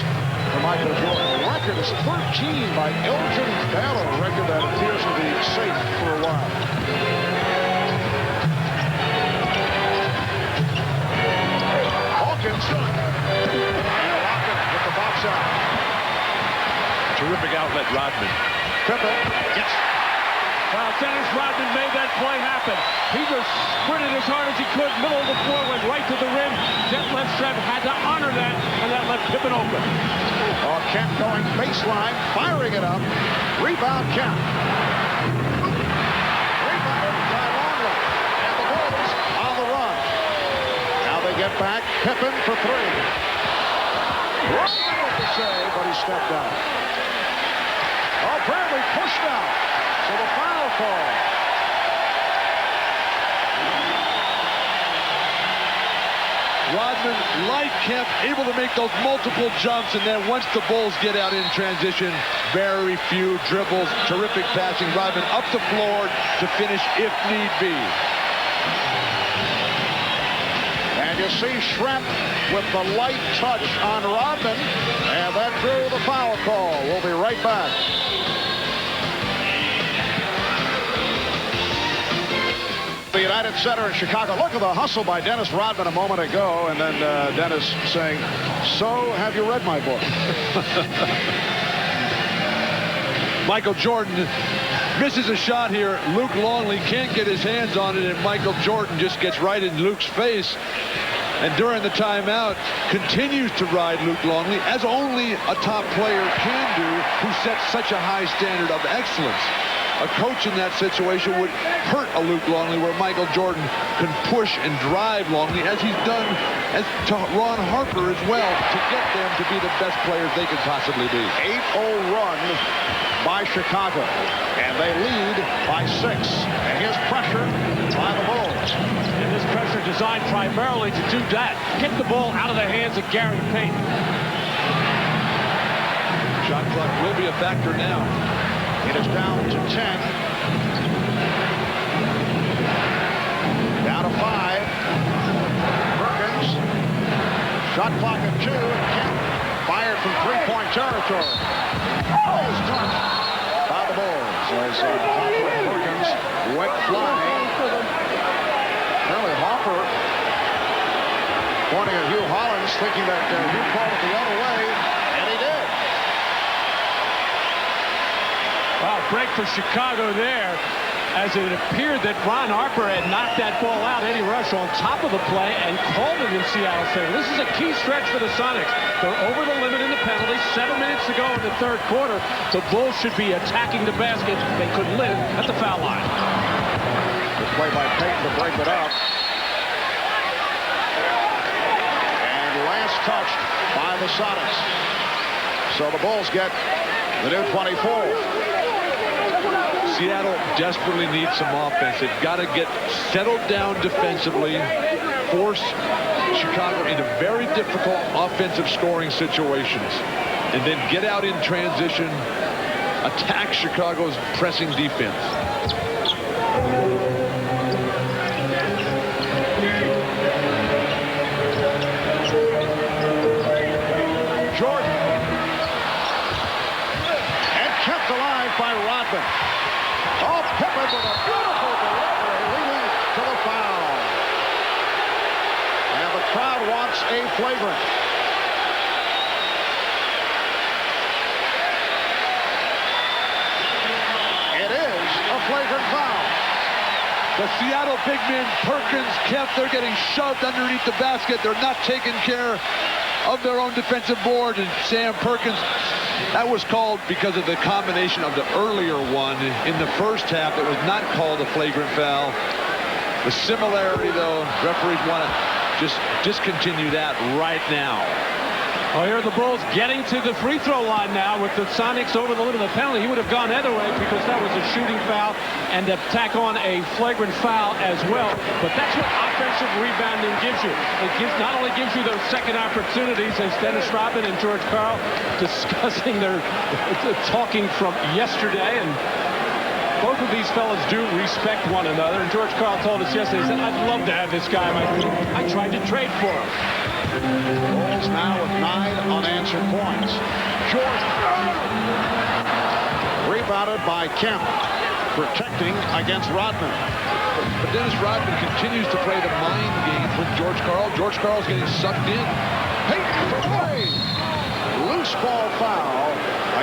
for Michael Jordan. The record is 13 by Elgin Baylor, a record that appears to be safe for a while. Hawkins and Rocket with the box out.
Terrific outlet, Rodman.
Pippen.
Yes. Well, Dennis Rodman made that play happen. He just sprinted as hard as he could, middle of the floor, went right to the rim. Detlef Schrempf had to honor that, and that left Pippen open.
Oh, Kemp going baseline, firing it up. Rebound, Kemp. Rebound by Longley. And the Bulls on the run. Now they get back. Pippen for 3. Rodman with the save, but he stepped out. Oh, Bradley pushed out. So the foul call.
Rodman, like Kemp, able to make those multiple jumps, and then once the Bulls get out in transition, very few dribbles, terrific passing. Rodman up the floor to finish if need be.
And you see Schrempf with the light touch on Rodman, and that drew the foul call. We'll be right back. The United Center in Chicago. Look at the hustle by Dennis Rodman a moment ago, and then Dennis saying, "So, have you read my book?"
Michael Jordan misses a shot here. Luke Longley can't get his hands on it, and Michael Jordan just gets right in Luke's face. And during the timeout, continues to ride Luke Longley, as only a top player can do, who sets such a high standard of excellence. A coach in that situation would hurt a Luke Longley, where Michael Jordan can push and drive Longley, as he's done as to Ron Harper as well, to get them to be the best players they could possibly be.
8-0 run by Chicago, and they lead by 6. And here's pressure by
And this pressure designed primarily to do that. Get the ball out of the hands of Gary Payton.
Shot clock will be a factor now.
It is down to 10. Down to 5. Perkins. Shot clock at 2. Kemp fired from three-point territory. Is touched by the Bulls as Hopper and Perkins went flying. Apparently Hopper pointing at Hugh Hollins, thinking that Hugh called it the other way, and he did.
Wow, break for Chicago there, as it appeared that Ron Harper had knocked that ball out. Eddie Rush on top of the play and called it in Seattle's favor. This is a key stretch for the Sonics. They're over the limit in the penalty. 7 minutes to go in the third quarter. The Bulls should be attacking the basket. They could live at the foul line.
Good play by Payton to break it up. And last touched by the Sonics. So the Bulls get the new 24.
Seattle desperately needs some offense. They've got to get settled down defensively, force Chicago into very difficult offensive scoring situations, and then get out in transition, attack Chicago's pressing defense.
Jordan. And kept alive by Rodman. Oh, Pippen with a beautiful delivery leading to the foul. And the crowd wants a flagrant. It is a flagrant foul.
The Seattle big men, Perkins, Kemp, they're getting shoved underneath the basket. They're not taking care of their own defensive board. And Sam Perkins, that was called because of the combination of the earlier one in the first half. It was not called a flagrant foul. The similarity, though, referees want to just discontinue that right now.
Well, here are the Bulls getting to the free throw line now with the Sonics over the limit of the penalty. He would have gone either way because that was a shooting foul and to tack on a flagrant foul as well. But that's what offensive rebounding gives you. It not only gives you those second opportunities, as Dennis Rodman and George Karl discussing their talking from yesterday, and both of these fellas do respect one another. And George Karl told us yesterday, he said, I'd love to have this guy on my team. I tried to trade for him.
Bulls now with 9 unanswered points. Jordan. Rebounded by Kemp, protecting against Rodman.
But Dennis Rodman continues to play the mind game with George Karl. George Karl's getting sucked in.
Payton for three. Loose ball foul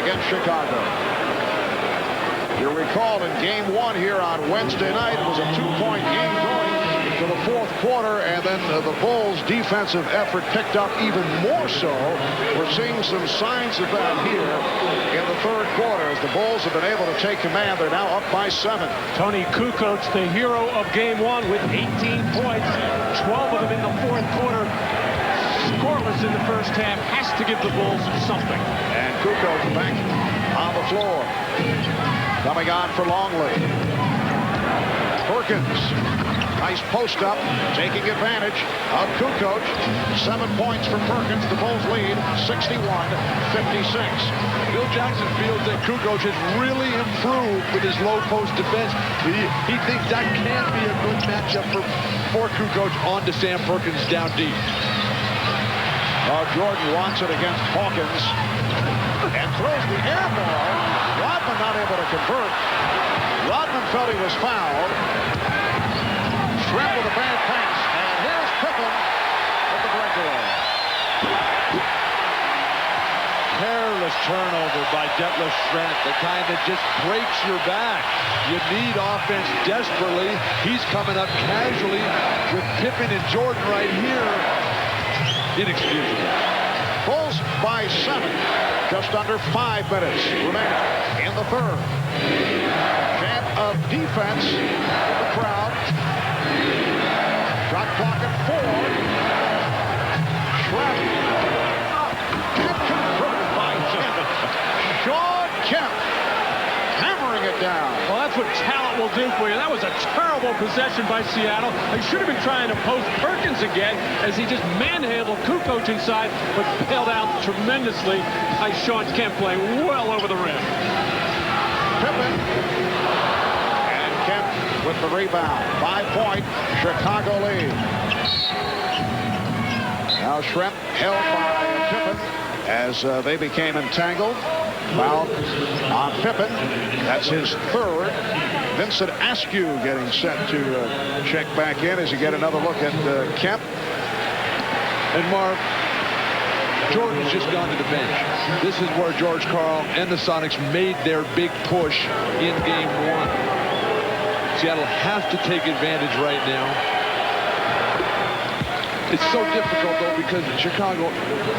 against Chicago. You'll recall in game 1 here on Wednesday night, it was a 2-point game going to the fourth quarter, and then the Bulls' defensive effort picked up even more so. We're seeing some signs of that here in the third quarter as the Bulls have been able to take command. They're now up by 7.
Tony Kukoc, the hero of game 1 with 18 points, 12 of them in the fourth quarter. Scoreless in the first half, has to give the Bulls something.
And Kukoc back on the floor. Coming on for Longley. Perkins. Nice post up, taking advantage of Kukoc. 7 points for Perkins. The Bulls lead 61-56.
Bill Jackson feels that Kukoc has really improved with his low post defense. He thinks that can be a good matchup for Kukoc on to Sam Perkins down deep.
Jordan wants it against Hawkins and throws the air ball. Rodman not able to convert. Rodman felt he was fouled. Shrimp with a bad pass. And here's Pippen with the breakaway.
Careless turnover by Detlef Schrempf, the kind that just breaks your back. You need offense desperately. He's coming up casually with Pippen and Jordan right here. Inexcusable.
Bulls by 7. Just under 5 minutes remaining in the third. Chant of defense with the crowd. Shot clock at 4. Schrempf. And converted by Kemp. Shawn Kemp hammering it down.
Well, that's what talent will do for you. That was a terrible possession by Seattle. They should have been trying to post Perkins again as he just manhandled Kukoc inside, but bailed out tremendously by Shawn Kemp playing well over the rim.
Pippen. And Kemp with the rebound. 5-point Chicago lead. Now Schrempf held by Pippen as they became entangled. Foul on Pippen. That's his third. Vincent Askew getting set to check back in as you get another look at Kemp.
And Mark, Jordan's just gone to the bench. This is where George Karl and the Sonics made their big push in game one. Seattle has to take advantage right now. It's so difficult, though, because Chicago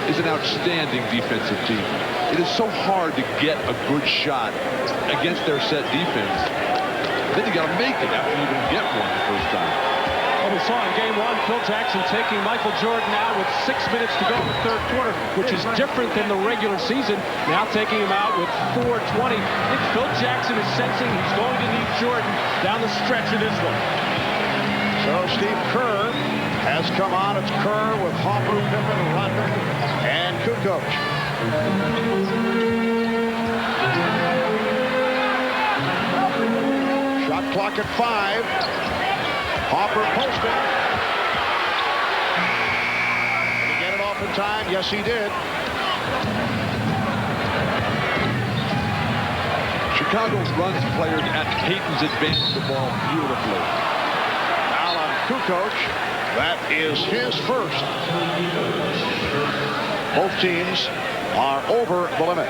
is an outstanding defensive team. It is so hard to get a good shot against their set defense. Then you got to make it after you even get one the first time.
Well, we saw in game one, Phil Jackson taking Michael Jordan out with 6 minutes to go in the third quarter, which is different than the regular season. Now taking him out with 4:20. I think Phil Jackson is sensing he's going to need Jordan down the stretch of this one.
So Steve Kerr has come on. It's Kerr with Hopper, Pippen, Rodman, and Kukoc. Shot clock at 5. Hopper posting. Did he get it off in time? Yes, he did.
Chicago runs players at Payton's advance of the ball beautifully.
Foul on Kukoc. That is his first. Both teams are over the limit.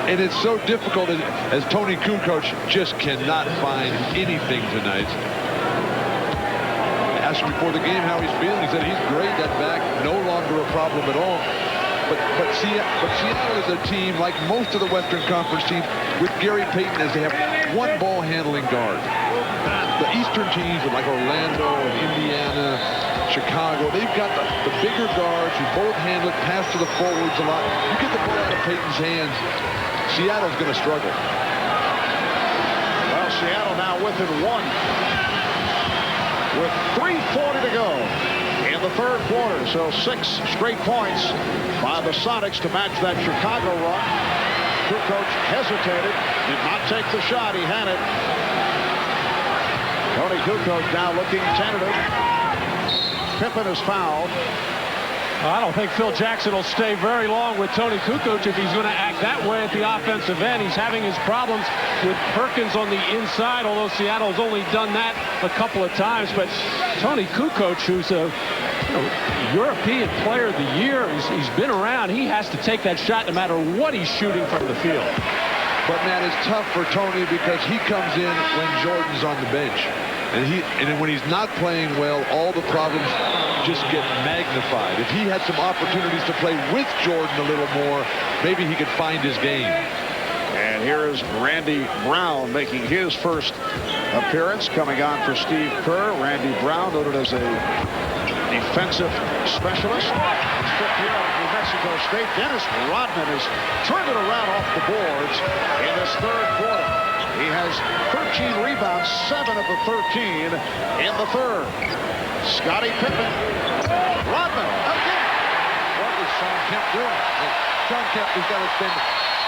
And it's so difficult as Tony Kukoc just cannot find anything tonight. Asked him before the game how he's feeling. He said he's great. That back no longer a problem at all. But Seattle is a team, like most of the Western Conference teams, with Gary Payton as they have one ball handling guard. The Eastern teams like Orlando and Indiana, Chicago, they've got the bigger guards who both handle it, pass to the forwards a lot. You get the ball out of Payton's hands, Seattle's going to struggle.
Well, Seattle now within one with 3:40 to go in the third quarter. So 6 straight points by the Sonics to match that Chicago run. Kukoc hesitated, did not take the shot. He had it. Tony Kukoc now looking tentative. Pippen is fouled.
I don't think Phil Jackson will stay very long with Tony Kukoc if he's going to act that way at the offensive end. He's having his problems with Perkins on the inside, although Seattle's only done that a couple of times. But Tony Kukoc, who's a European Player of the Year, he's been around. He has to take that shot no matter what he's shooting from the field.
But, man, it's tough for Tony because he comes in when Jordan's on the bench. And when he's not playing well, all the problems just get magnified. If he had some opportunities to play with Jordan a little more, maybe he could find his game.
And here is Randy Brown making his first appearance, coming on for Steve Kerr. Randy Brown, noted as a defensive specialist. Fifth year out of New Mexico State. Dennis Rodman has turned it around off the boards in this third quarter. He has 13 rebounds, 7 of the 13 in the third. Scottie Pippen. Rodman again.
What is Shawn Kemp doing? Shawn Kemp has got to spend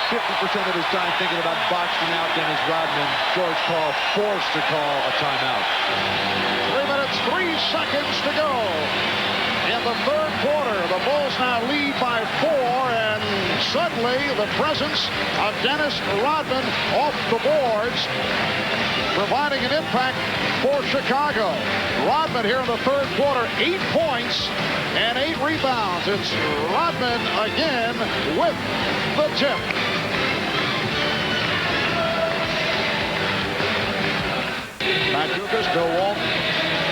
50% of his time thinking about boxing out Dennis Rodman. George Karl forced to call a timeout.
3 minutes, 3 seconds to go. In the third quarter, the Bulls now lead by 4, and suddenly the presence of Dennis Rodman off the boards, providing an impact for Chicago. Rodman here in the third quarter, 8 points and 8 rebounds. It's Rodman again with the tip. Matt Dukas, Bill Walton,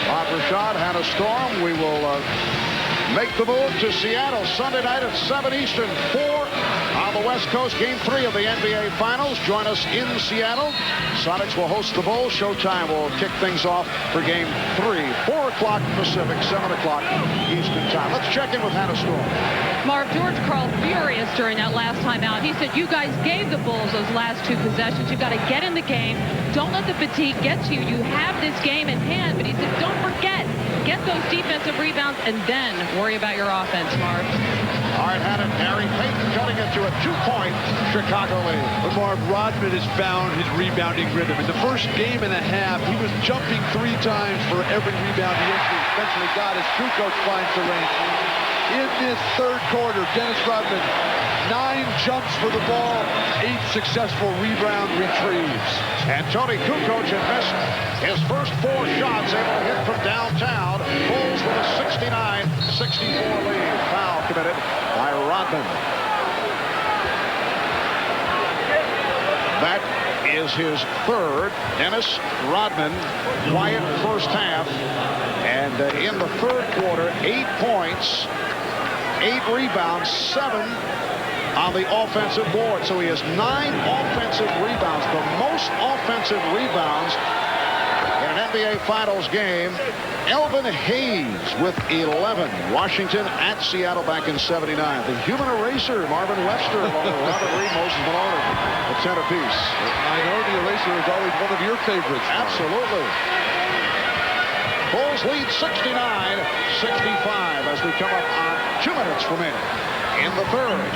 Bob Rashad, Hannah Storm. We will make the move to Seattle Sunday night at 7 Eastern. 4 On the West Coast, Game 3 of the NBA Finals. Join us in Seattle. Sonics will host the Bulls. Showtime will kick things off for Game 3. 4 o'clock Pacific, 7 o'clock Eastern Time. Let's check in with Hannah Storm.
Marv, George Karl furious during that last time out. He said, you guys gave the Bulls those last 2 possessions. You've got to get in the game. Don't let the fatigue get to you. You have this game in hand. But he said, don't forget, get those defensive rebounds and then worry about your offense, Marv.
All right, Hannah, Gary Payton cutting into a 2-point Chicago lead.
But Marv, Rodman has found his rebounding rhythm. In the first game and a half, he was jumping 3 times for every rebound he eventually got as Kukoc finds the range. In this third quarter, Dennis Rodman, 9 jumps for the ball, 8 successful rebound retrieves.
And Tony Kukoc had missed his first 4 shots, able to hit from downtown. Bulls with a 69-64 lead. Foul committed by Rodman. That is his third. Dennis Rodman, quiet first half. And in the third quarter, 8 points, 8 rebounds, 7 on the offensive board. So he has 9 offensive rebounds, the most offensive rebounds in an NBA Finals game. Elvin Hayes with 11. Washington at Seattle back in '79. The human eraser, Marvin Webster, along with Robert Reed, Moses Malone at centerpiece.
Minority eraser is always one of your favorites.
Absolutely. Bulls lead 69-65 as we come up on 2 minutes remaining in the third.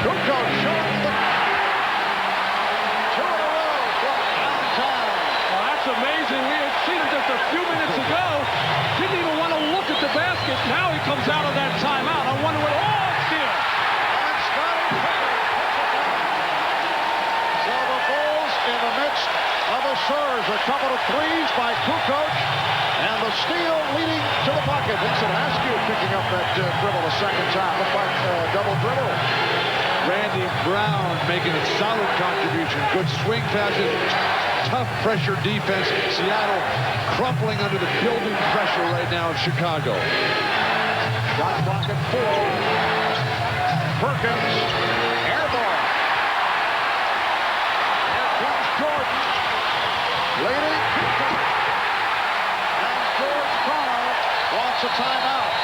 Kukoc showing the 2 in a row from downtown.
Well, that's amazing. We had seen it just a few minutes ago. Didn't even want to look at the basket. Now he comes out of that timeout. I wonder what. Oh, steal.
And Scottie Pippen. So the Bulls in the midst of a surge. A couple of threes by Kukoc. And the steal leading to the bucket. Vincent Askew picking up that dribble a second time. Looked like double dribble.
Randy Brown making a solid contribution. Good swing passes. Tough pressure defense. Seattle crumpling under the building pressure right now in Chicago.
Shot clock at 4. Perkins. Air ball. Here comes Jordan. Leading Kukoc. And George Karl wants a timeout.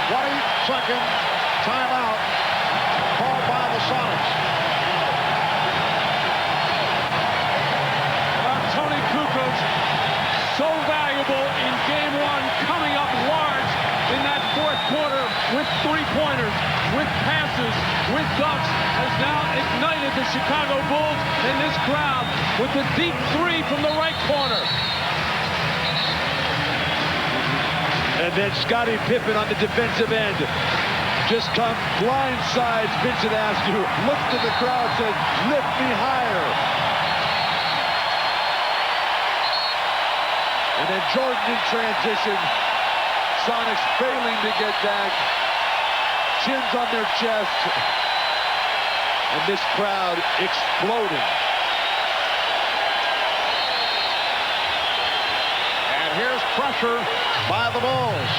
20-second timeout called by the Sonics.
Tony Kukoc, so valuable in Game 1, coming up large in that fourth quarter with 3-pointers, with passes, with dunks, has now ignited the Chicago Bulls and this crowd with the deep 3 from the right corner.
And then Scottie Pippen on the defensive end. Just come blindsides Vincent Askew. Looks to the crowd, says, lift me higher. And then Jordan in transition. Sonics failing to get back. Chins on their chest. And this crowd exploding.
And here's pressure by the Bulls.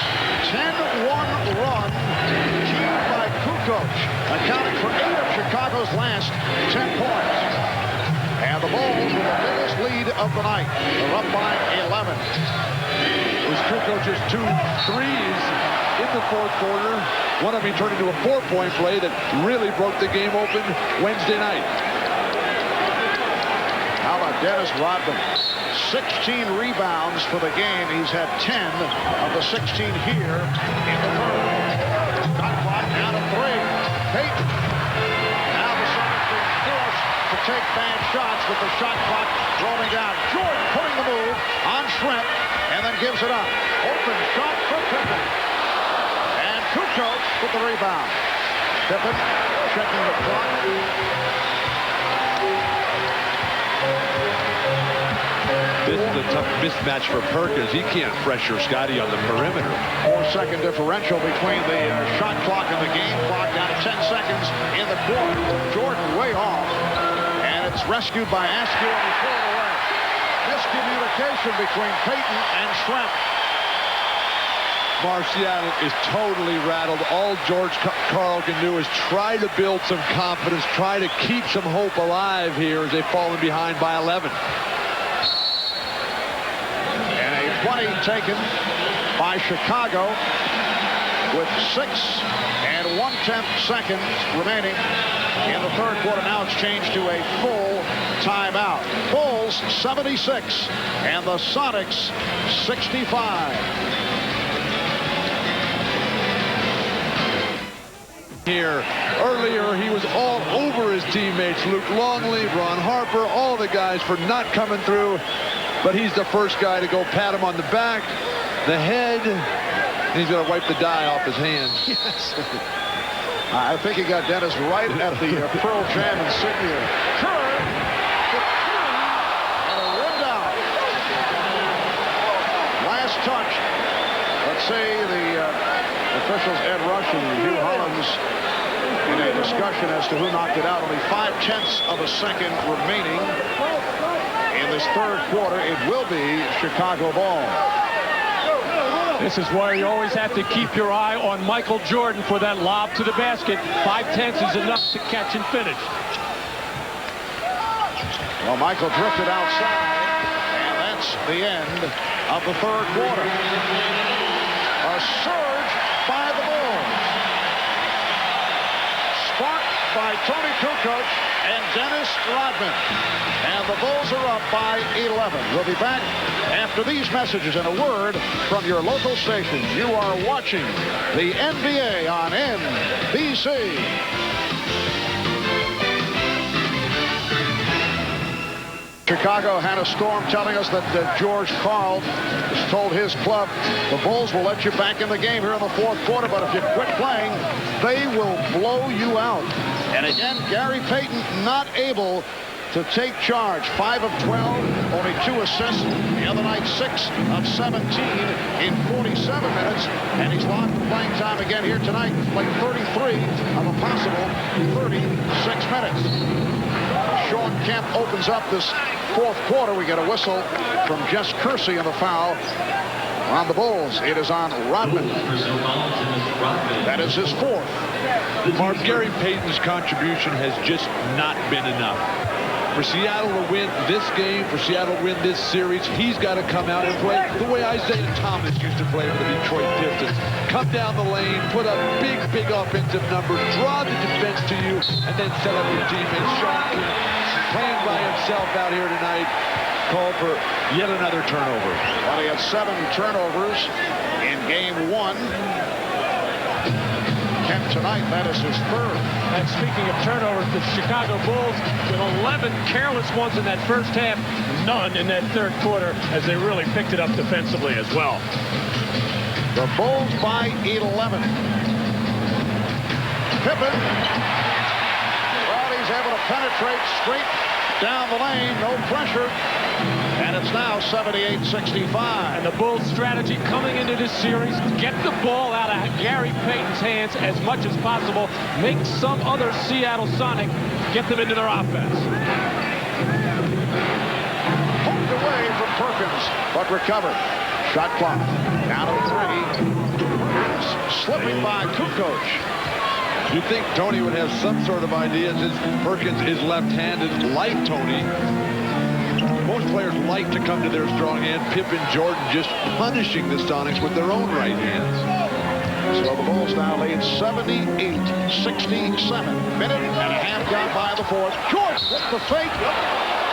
10-1 run keyed by Kukoc, accounting for 8 of Chicago's last 10 points. And the Bulls with the biggest lead of the night. They're up by 11.
It was Kukoc's 2 threes in the fourth quarter. One of them turned into a 4-point play that really broke the game open Wednesday night.
How about Dennis Rodman? 16 rebounds for the game. He's had 10 of the 16 here in the third. Shot clock down to 3. Payton. Now the Sonics being forced to take bad shots with the shot clock rolling down. Jordan putting the move on Shrimp and then gives it up. Open shot for Pippen. And Kukoc with the rebound. Pippen checking the clock.
This is a tough mismatch for Perkins. He can't pressure Scottie on the perimeter.
4-second differential between the shot clock and the game clock. Down to 10 seconds in the quarter. Jordan way off. And it's rescued by Askew and he threw it away. Miscommunication between Payton and Shrimp.
Seattle is totally rattled. All George Karl can do is try to build some confidence, try to keep some hope alive here as they've fallen behind by 11.
And a 20 taken by Chicago with 6 1/10 seconds remaining in the third quarter. Now it's changed to a full timeout. Bulls 76 and the Sonics 65.
Here earlier, he was all over his teammates, Luke Longley, Ron Harper, all the guys for not coming through, but he's the first guy to go pat him on the back, the head, and he's going to wipe the dye off his hand.
Yes. I think he got Dennis right at the Pearl Jam insignia. Curry, and a rim down. Last touch. Let's see the officials, Ed Rush and Hugh Hollins, in a discussion as to who knocked it out. Only 0.5 of a second remaining in this third quarter. It will be Chicago ball.
This is where you always have to keep your eye on Michael Jordan for that lob to the basket. 0.5 is enough to catch and finish.
Well, Michael drifted outside, and that's the end of the third quarter. A surge by the Bulls. Sparked by Tony Kukoc and Dennis Rodman. And the Bulls are up by 11. We'll be back after these messages and a word from your local station. You are watching the NBA on NBC. Chicago had a storm telling us that George Karl has told his club the Bulls will let you back in the game here in the fourth quarter, but if you quit playing, they will blow you out. And again, Gary Payton not able to take charge. 5 of 12, only 2 assists. The other night, 6 of 17 in 47 minutes. And he's locked the playing time again here tonight. Played 33 of a possible 36 minutes. Sean Kemp opens up this fourth quarter. We get a whistle from Jess Kersey in the foul on the Bulls. It is on Rodman. That is his fourth.
Mark, Gary Payton's contribution has just not been enough. For Seattle to win this game, for Seattle to win this series, he's got to come out and play the way Isaiah Thomas used to play for the Detroit Pistons. Come down the lane, put up big offensive numbers, draw the defense to you, and then set up your teammates. Sean Kemp, playing by himself out here tonight, called for yet another turnover.
Well, he had 7 turnovers in game 1. Kemp tonight, that is his third.
And speaking of turnovers, the Chicago Bulls with 11 careless ones in that first half, none in that third quarter, as they really picked it up defensively as well.
The Bulls by 11. Pippen. Well, he's able to penetrate straight down the lane, no pressure. And it's now 78-65.
And the Bulls' strategy coming into this series, get the ball out of Gary Payton's hands as much as possible, make some other Seattle Sonic get them into their offense.
Poked away from Perkins, but recovered. Shot clock down to 3. Slipping by Kukoc.
You'd think Tony would have some sort of idea since Perkins is left-handed like Tony. Most players like to come to their strong hand. Pippen, Jordan just punishing the Sonics with their own right hands.
So the Bulls now lead 78-67. Minute and a half gone by the fourth. Jordan with the fake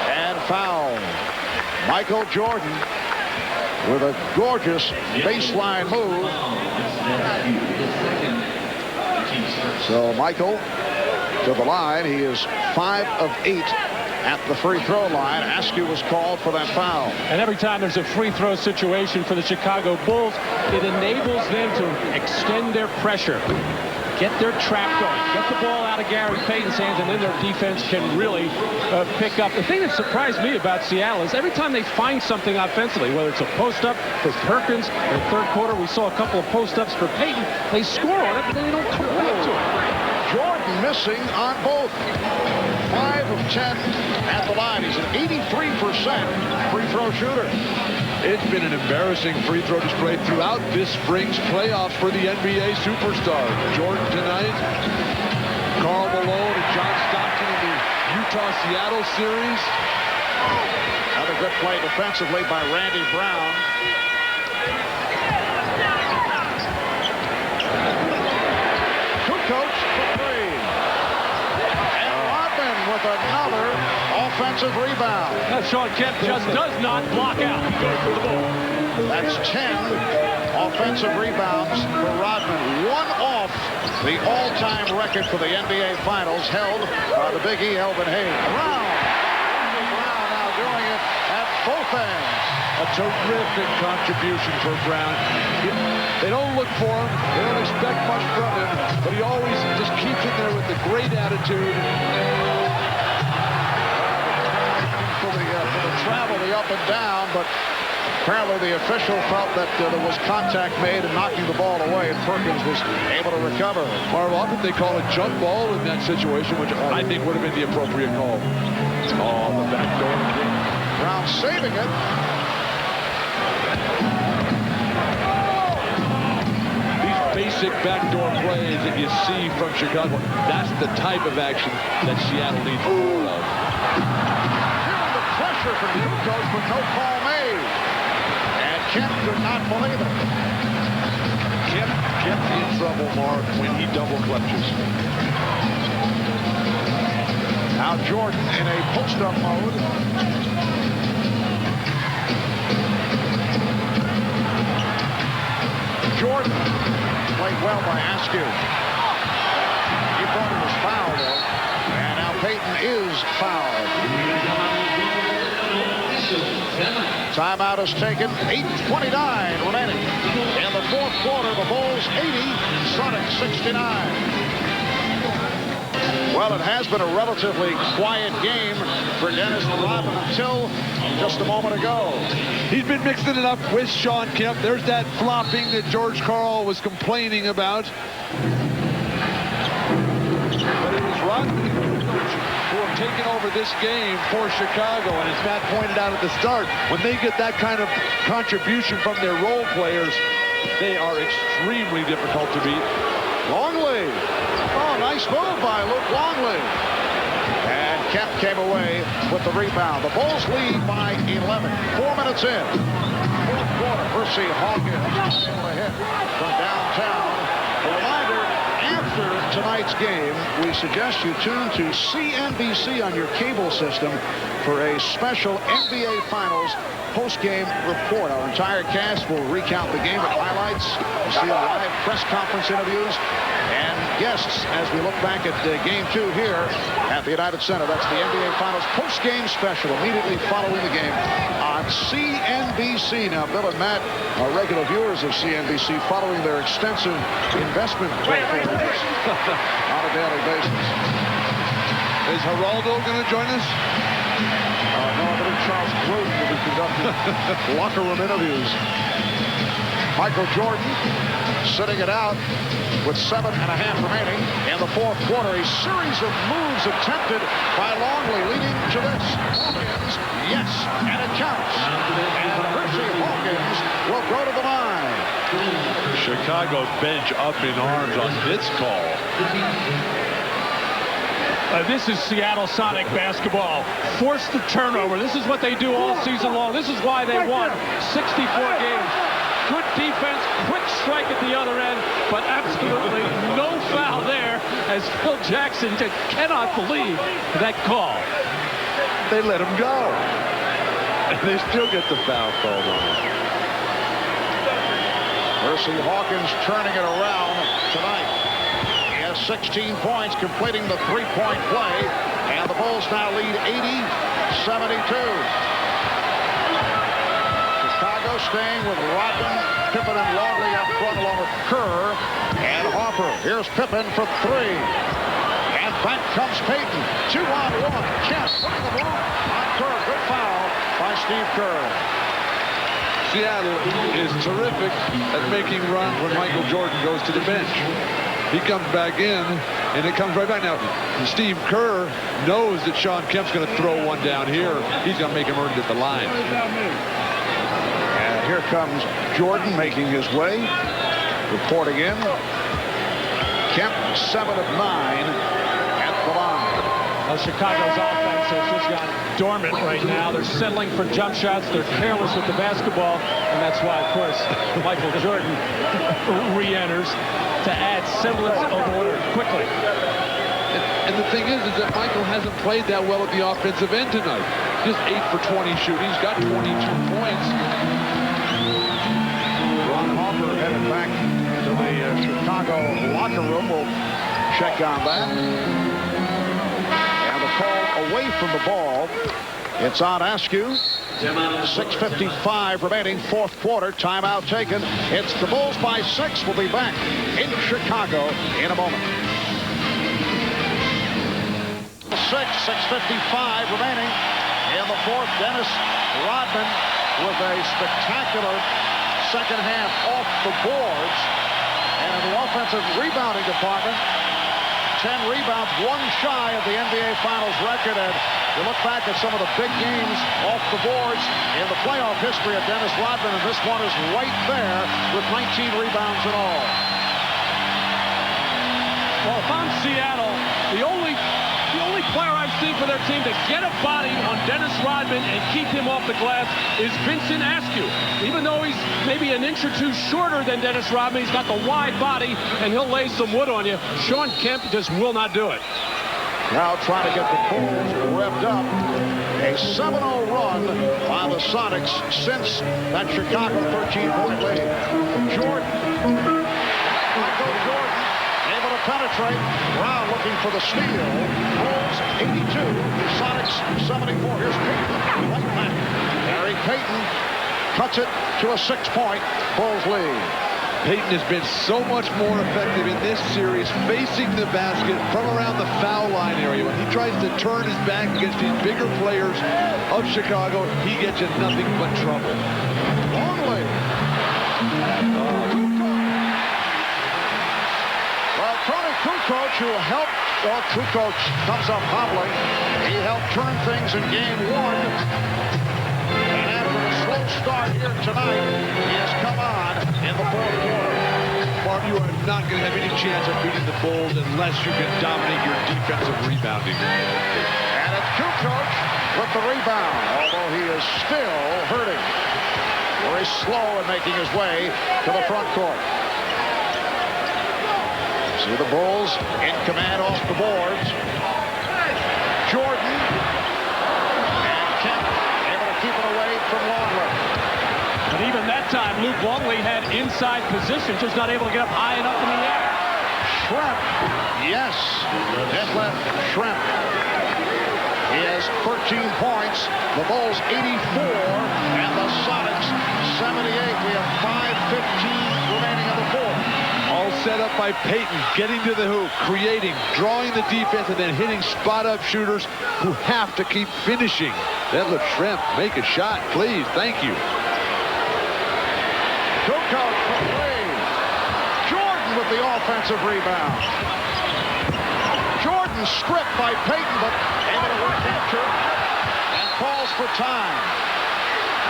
and foul. Michael Jordan with a gorgeous baseline move. So Michael to the line. He is 5 of 8 at the free throw line. Askew was called for that foul.
And every time there's a free throw situation for the Chicago Bulls, it enables them to extend their pressure, get their trap going, get the ball out of Gary Payton's hands, and then their defense can really pick up. The thing that surprised me about Seattle is every time they find something offensively, whether it's a post-up for Perkins, in the third quarter we saw a couple of post-ups for Payton, they score on it, but then they don't come back to it.
Jordan missing on both. 5 of 10 at the line. He's an 83% free throw shooter.
It's been an embarrassing free throw display throughout this spring's playoffs for the NBA superstar. Jordan tonight, Karl Malone and John Stockton in the Utah-Seattle series.
Another good play defensively by Randy Brown. Kukoc for three. And Rodman with another offensive rebound.
Sean Kemp just does not block out. Goes for the ball.
That's 10 offensive rebounds for Rodman. One off the all-time record for the NBA Finals held by the Big E, Elvin Hayes. Brown now doing it at both ends.
A terrific contribution for Brown. They don't look for him. They don't expect much from him, but he always just keeps it there with a great attitude.
For the travel, the up and down, but apparently the official felt that there was contact made and knocking the ball away, and Perkins was able to recover.
Marv, often they call a jump ball in that situation, which I think would have been the appropriate call. Oh, the back door.
Brown saving it.
These basic backdoor plays that you see from Chicago, that's the type of action that Seattle needs more of.
Feeling the pressure from Kukoc, but no call made. And Kemp could not believe it.
Kemp in trouble, Mark, when he double clutches.
Now Jordan in a post-up mode. Jordan played well by Askew. He thought he was fouled, though. And now Payton is fouled. Timeout is taken. 8:29 remaining. In the fourth quarter, the Bulls 80, Sonics 69. Well, it has been a relatively quiet game for Dennis Rodman until just a moment ago.
He's been mixing it up with Sean Kemp. There's that flopping that George Karl was complaining about. But it was Rodman who have taken over this game for Chicago. And as Matt pointed out at the start, when they get that kind of contribution from their role players, they are extremely difficult to beat.
Longley. Oh, nice move by Luke Longley. And Kemp came away with the rebound. The Bulls lead by 11. 4 minutes in. Fourth quarter. Percy Hawkins able to hit from downtown. A reminder, after tonight's game, we suggest you tune to CNBC on your cable system for a special NBA Finals post-game report. Our entire cast will recount the game with highlights. You'll see live press conference interviews and guests as we look back at Game 2 here at the United Center. That's the NBA Finals post-game special immediately following the game on CNBC. Now, Bill and Matt are regular viewers of CNBC following their extensive investment portfolios on a daily basis.
Is Geraldo going to join us?
No, I believe Charles Gruden will be conducting locker room interviews. Michael Jordan sitting it out with 7.5 remaining in the fourth quarter. A series of moves attempted by Longley leading to this. Hawkins, yes, and it counts. And Percy Hawkins will go to the line.
Chicago's bench up in arms on this call.
This is Seattle Sonic basketball. Force the turnover. This is what they do all season long. This is why they won 64 games. Good defense, quick strike at the other end, but absolutely no foul there as Phil Jackson just cannot believe that call.
They let him go. And they still get the foul called on him.
Percy Hawkins turning it around tonight. 16 points, completing the three-point play, and the Bulls now lead 80-72. Chicago staying with Rodman, Pippen, and Longley up front along with Kerr and Hopper. Here's Pippen for three. And back comes Payton. 2-on-1. Kemp putting the ball on Kerr. Good foul by Steve Kerr.
Seattle is terrific at making runs when Michael Jordan goes to the bench. He comes back in, and it comes right back. Now, Steve Kerr knows that Sean Kemp's going to throw one down here. He's going to make him earn it at the line.
here comes Jordan making his way. Reporting in. Kemp 7 of 9 at the line.
Well, Chicago's offense has just gone dormant right now. They're settling for jump shots. They're careless with the basketball. And that's why, of course, Michael Jordan re-enters to add semblance of order quickly.
And the thing is that Michael hasn't played that well at the offensive end tonight. Just 8 for 20 shooting. He's got 22 points.
Ron Harper headed back to the Chicago locker room. We'll check on that. And the call away from the ball. It's on Askew. 6:55 remaining, fourth quarter. Timeout taken. It's the Bulls by 6. We'll be back in Chicago in a moment. 6:55 remaining in the fourth. Dennis Rodman with a spectacular second half off the boards. And in the offensive rebounding department, 10 rebounds, 1 shy of the NBA Finals record. And you look back at some of the big games off the boards in the playoff history of Dennis Rodman, and this one is right there with 19 rebounds in all.
Well, if I'm Seattle, the only player I've seen for their team to get a body on Dennis Rodman and keep him off the glass is Vincent Askew. Even though he's maybe an inch or two shorter than Dennis Rodman, he's got the wide body, and he'll lay some wood on you. Sean Kemp just will not do it.
Now trying to get the Bulls revved up. A 7-0 run by the Sonics since that Chicago 13-point lead. Jordan. Michael Jordan able to penetrate. Brown looking for the steal. Bulls 82. Sonics 74. Here's Payton. Right back. Gary Payton cuts it to a 6-point Bulls lead.
Payton has been so much more effective in this series facing the basket from around the foul line area. When he tries to turn his back against these bigger players of Chicago, he gets in nothing but trouble.
Longley. Well, Tony Kukoc, who helped, Kukoc comes up hobbling. He helped turn things in game 1. And after a slow start here tonight, he has come on in the fourth quarter.
Mark, you are not going to have any chance of beating the Bulls unless you can dominate your defensive rebounding.
And it's Kukoc with the rebound, although he is still hurting. Very slow in making his way to the front court. See the Bulls in command off the boards. Jordan and Kemp able to keep it away from Longley.
But even that time, Luke Longley had inside position, just not able to get up high enough in the air.
Schrempf, yes, Detlef Schrempf. He has 13 points. The Bulls 84 and the Sonics 78. We have 5:15 remaining in the fourth.
All set up by Payton, getting to the hoop, creating, drawing the defense, and then hitting spot-up shooters who have to keep finishing. Detlef Schrempf, make a shot, please. Thank you.
Kukoc for three. Jordan with the offensive rebound. Jordan stripped by Payton, but able to recapture and calls for time.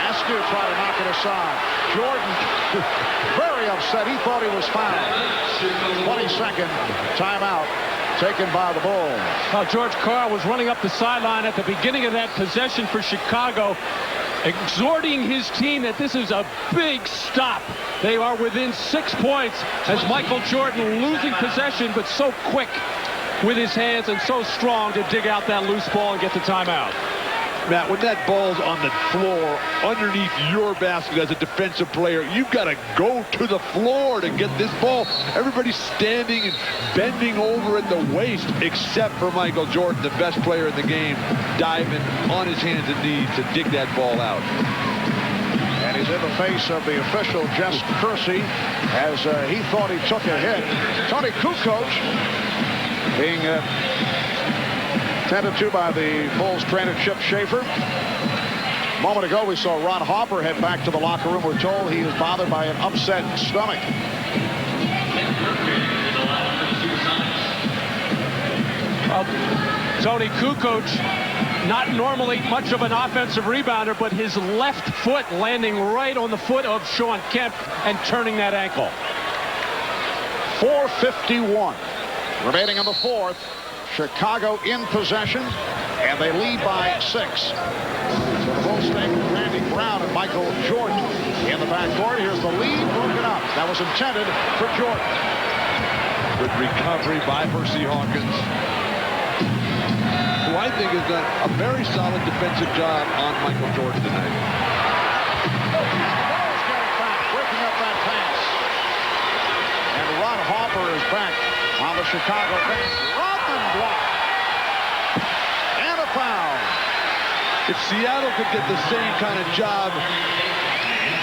Askew tried to knock it aside. Jordan very upset. He thought he was fouled. 22nd timeout taken by the Bulls.
George Karl was running up the sideline at the beginning of that possession for Chicago, exhorting his team that this is a big stop. They are within 6 points as Michael Jordan losing possession, but so quick with his hands and so strong to dig out that loose ball and get the timeout.
Matt, when that ball's on the floor underneath your basket as a defensive player, you've got to go to the floor to get this ball. Everybody's standing and bending over at the waist, except for Michael Jordan, the best player in the game, diving on his hands and knees to dig that ball out.
And he's in the face of the official, Jess Kersey, as he thought he took a hit. Tony Kukoc being tended to by the Bulls trainer Chip Schaefer. A moment ago, we saw Ron Harper head back to the locker room. We're told he is bothered by an upset stomach.
Tony Kukoc Not normally much of an offensive rebounder, but his left foot landing right on the foot of Shawn Kemp and turning that ankle.
4:51 remaining in the fourth. Chicago in possession, and they lead by 6. So the Bulls stay with Randy Brown and Michael Jordan in the backcourt. Here's the lead broken up. That was intended for Jordan.
Good recovery by Hersey Hawkins, who I think has done a very solid defensive job on Michael Jordan tonight.
Bulls get it back, breaking up that pass. And Ron Harper is back on the Chicago bench. Rodman blocked. And a foul.
If Seattle could get the same kind of job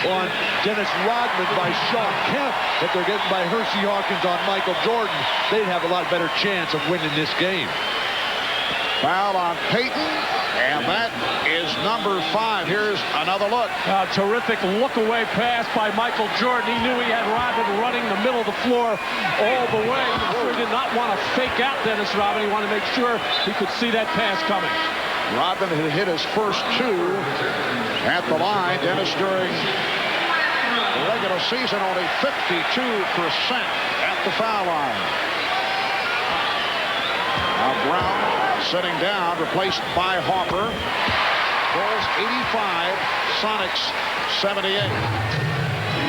on Dennis Rodman by Shawn Kemp that they're getting by Hersey Hawkins on Michael Jordan, they'd have a lot better chance of winning this game.
Foul on Payton, and that is number 5. Here's another look.
A terrific look-away pass by Michael Jordan. He knew he had Rodman running the middle of the floor all the way. He did not want to fake out Dennis Rodman. He wanted to make sure he could see that pass coming.
Rodman had hit his first 2 at the line. Dennis, during the regular season, only 52% at the foul line. Now Brown sitting down, replaced by Harper. Bulls 85, Sonics 78.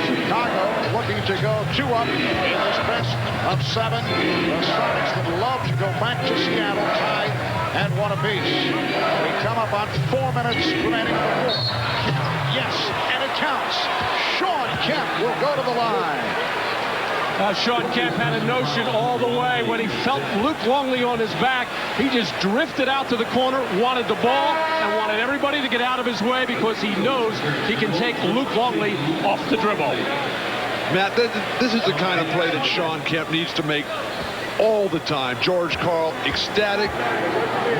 Chicago looking to go 2 up in this best of 7. The Sonics would love to go back to Seattle tied at 1 apiece. We come up on 4 minutes remaining in the fourth. Yes, and it counts. Shawn Kemp will go to the line.
Shawn Kemp had a notion all the way. When he felt Luke Longley on his back, he just drifted out to the corner, wanted the ball, and wanted everybody to get out of his way because he knows he can take Luke Longley off the dribble.
Matt, this is the kind of play that Shawn Kemp needs to make all the time. George Karl, ecstatic,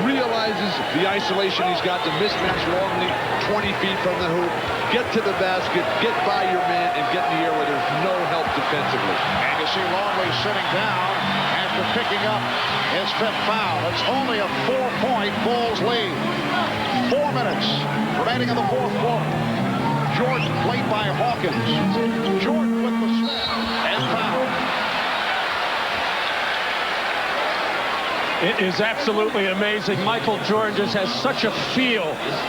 realizes the isolation he's got to mismatch Longley 20 feet from the hoop, get to the basket, get by your man, and get in the air where there's no help defensively.
And you see Longley sitting down after picking up his 5th foul. It's only a 4-point Bulls lead. 4 minutes remaining in the fourth quarter. Jordan played by Hawkins. Jordan with the snap and foul.
It is absolutely amazing. Michael Jordan just has such a feel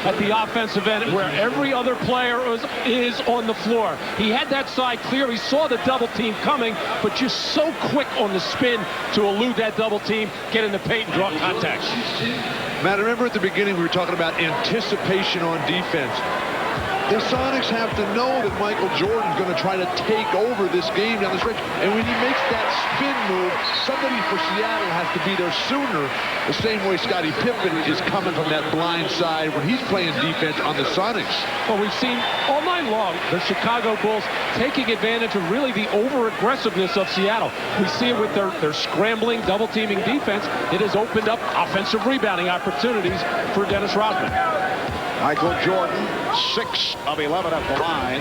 at the offensive end where every other player is on the floor. He had that side clear. He saw the double team coming, but just so quick on the spin to elude that double team, get in the paint, and draw contact.
Matt, remember at the beginning we were talking about anticipation on defense. The Sonics have to know that Michael Jordan's going to try to take over this game down the stretch. And when he makes that spin move, somebody for Seattle has to be there sooner. The same way Scottie Pippen is coming from that blind side when he's playing defense on the Sonics.
Well, we've seen all night long the Chicago Bulls taking advantage of really the over-aggressiveness of Seattle. We see it with their scrambling, double-teaming defense. It has opened up offensive rebounding opportunities for Dennis Rodman.
Michael Jordan, 6 of 11 at the line.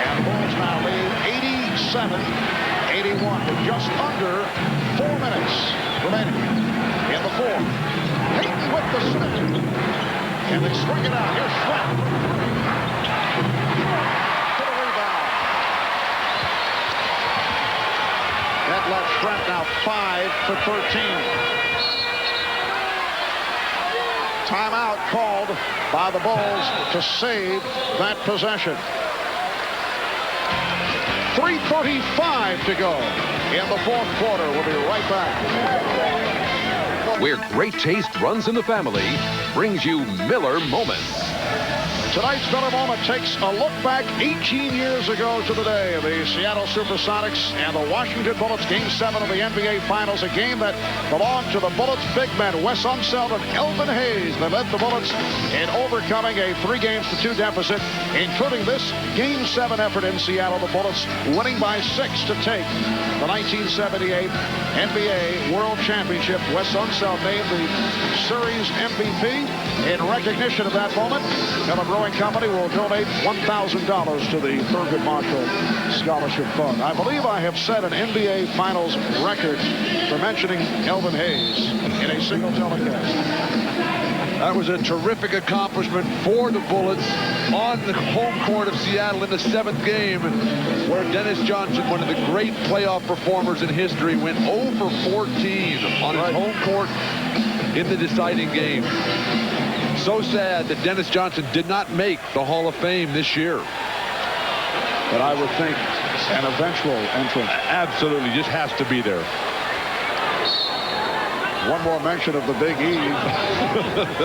And the Bulls now lead 87-81 with just under 4 minutes remaining in the fourth. Payton with the snip. And they swing it out. Here's Sweat. For the rebound. That left Trent now 5 for 13. Timeout called by the Bulls to save that possession. 3:35 to go in the fourth quarter. We'll be right back.
Where great taste runs in the family, brings you Miller Moments.
Tonight's Miller Moment takes a look back 18 years ago to the day of the Seattle Supersonics and the Washington Bullets Game 7 of the NBA Finals, a game that belonged to the Bullets' big men, Wes Unseld and Elvin Hayes. They led the Bullets in overcoming a 3-2 deficit, including this Game 7 effort in Seattle. The Bullets winning by 6 to take the 1978 NBA World Championship. Wes Unseld named the series MVP. In recognition of that moment, Miller Brewing Company will donate $1,000 to the Thurgood Marshall Scholarship Fund. I believe I have set an NBA Finals record for mentioning Elvin Hayes in a single telecast.
That was a terrific accomplishment for the Bullets on the home court of Seattle in the 7th game, where Dennis Johnson, one of the great playoff performers in history, went 0 for 14 on his home court in the deciding game. So sad that Dennis Johnson did not make the Hall of Fame this year.
But I would think an eventual entrance.
Absolutely, just has to be there.
One more mention of the Big E.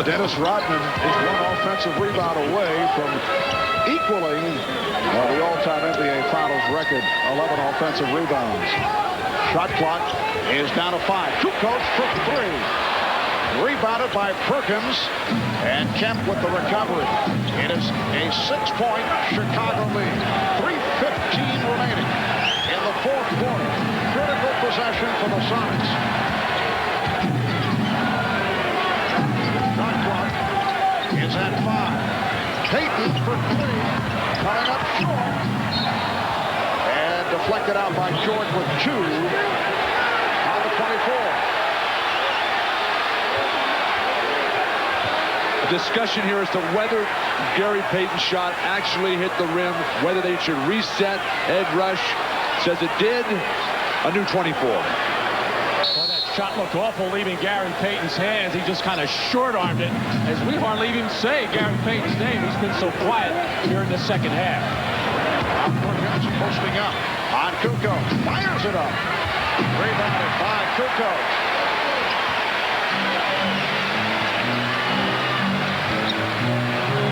Dennis Rodman is one offensive rebound away from equaling the all-time NBA Finals record, 11 offensive rebounds. Shot clock is down to 5. Kukoc for 3. Rebounded by Perkins, and Kemp with the recovery. It is a 6-point Chicago lead. 3:15 remaining in the 4th quarter. Critical possession for the Sonics. Is at 5. Payton for 3. Coming up short. And deflected out by George with 2 on the 24.
A discussion here as to whether Gary Payton's shot actually hit the rim, whether they should reset. Ed Rush says it did. A new 24.
Shot looked awful leaving Gary Payton's hands. He just kind of short-armed it, as we hardly even say Gary Payton's name. He's been so quiet here in the 2nd half.
Perkins posting up on Kukoc. Fires it up. Rebounded by Kukoc.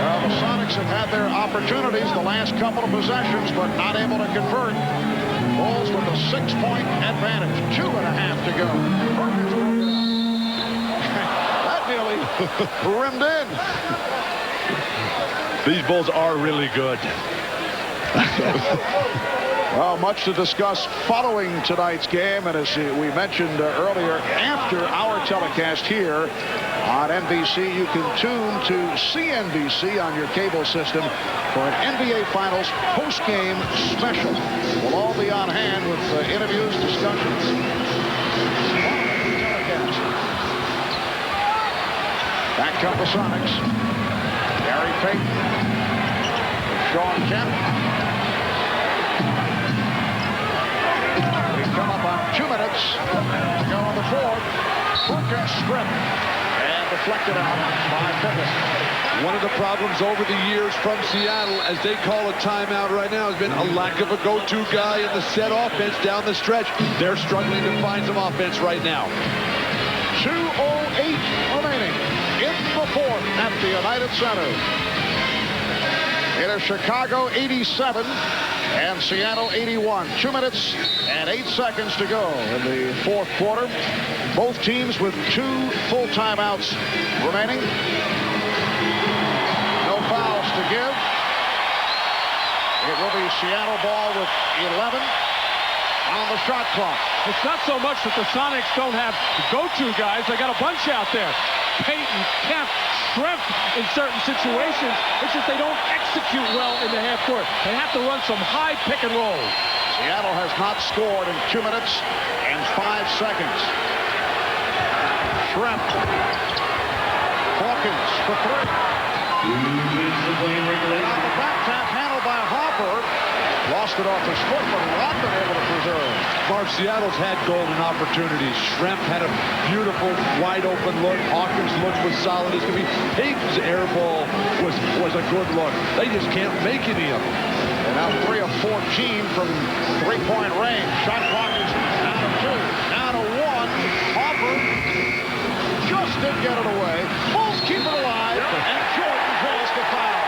Well, the Sonics have had their opportunities the last couple of possessions, but not able to convert. Bulls with a 6-point advantage. 2.5 to go. That nearly rimmed in.
These Bulls are really good.
Well, much to discuss following tonight's game, and as we mentioned earlier, after our telecast here on NBC, you can tune to CNBC on your cable system for an NBA Finals post-game special. We'll all be on hand with interviews, discussions. Back come the Sonics. Gary Payton. Sean Kemp. We come up on 2 minutes to go on the 4th. Perkins stripped and deflected out by Pippen.
One of the problems over the years from Seattle, as they call a timeout right now, has been a lack of a go-to guy in the set offense down the stretch. They're struggling to find some offense right now.
2:08 remaining in the 4th at the United Center. It is Chicago 87 and Seattle 81. 2 minutes and 8 seconds to go in the 4th quarter. Both teams with 2 full timeouts remaining. No fouls to give. It will be Seattle ball with 11 on the shot clock.
It's not so much that the Sonics don't have go-to guys. They got a bunch out there. Payton, Kemp, Shrimp in certain situations. It's just they don't execute well in the half court. They have to run some high pick and roll.
Seattle has not scored in 2 minutes and 5 seconds. Shrimp. Hawkins for 3. On the back tap handled by Harper. Lost it off his foot, but Rodman able to preserve.
Marv, Seattle's had golden opportunities. Shrimp had a beautiful wide open look. Hawkins' look was solid as could be. Payton's air ball was a good look. They just can't make any of them.
And now 3 of 14 from 3-point range. Shot clock is down to 2. Down to 1. Harper just didn't get it away. Bulls keep it alive, and Jordan draws the foul.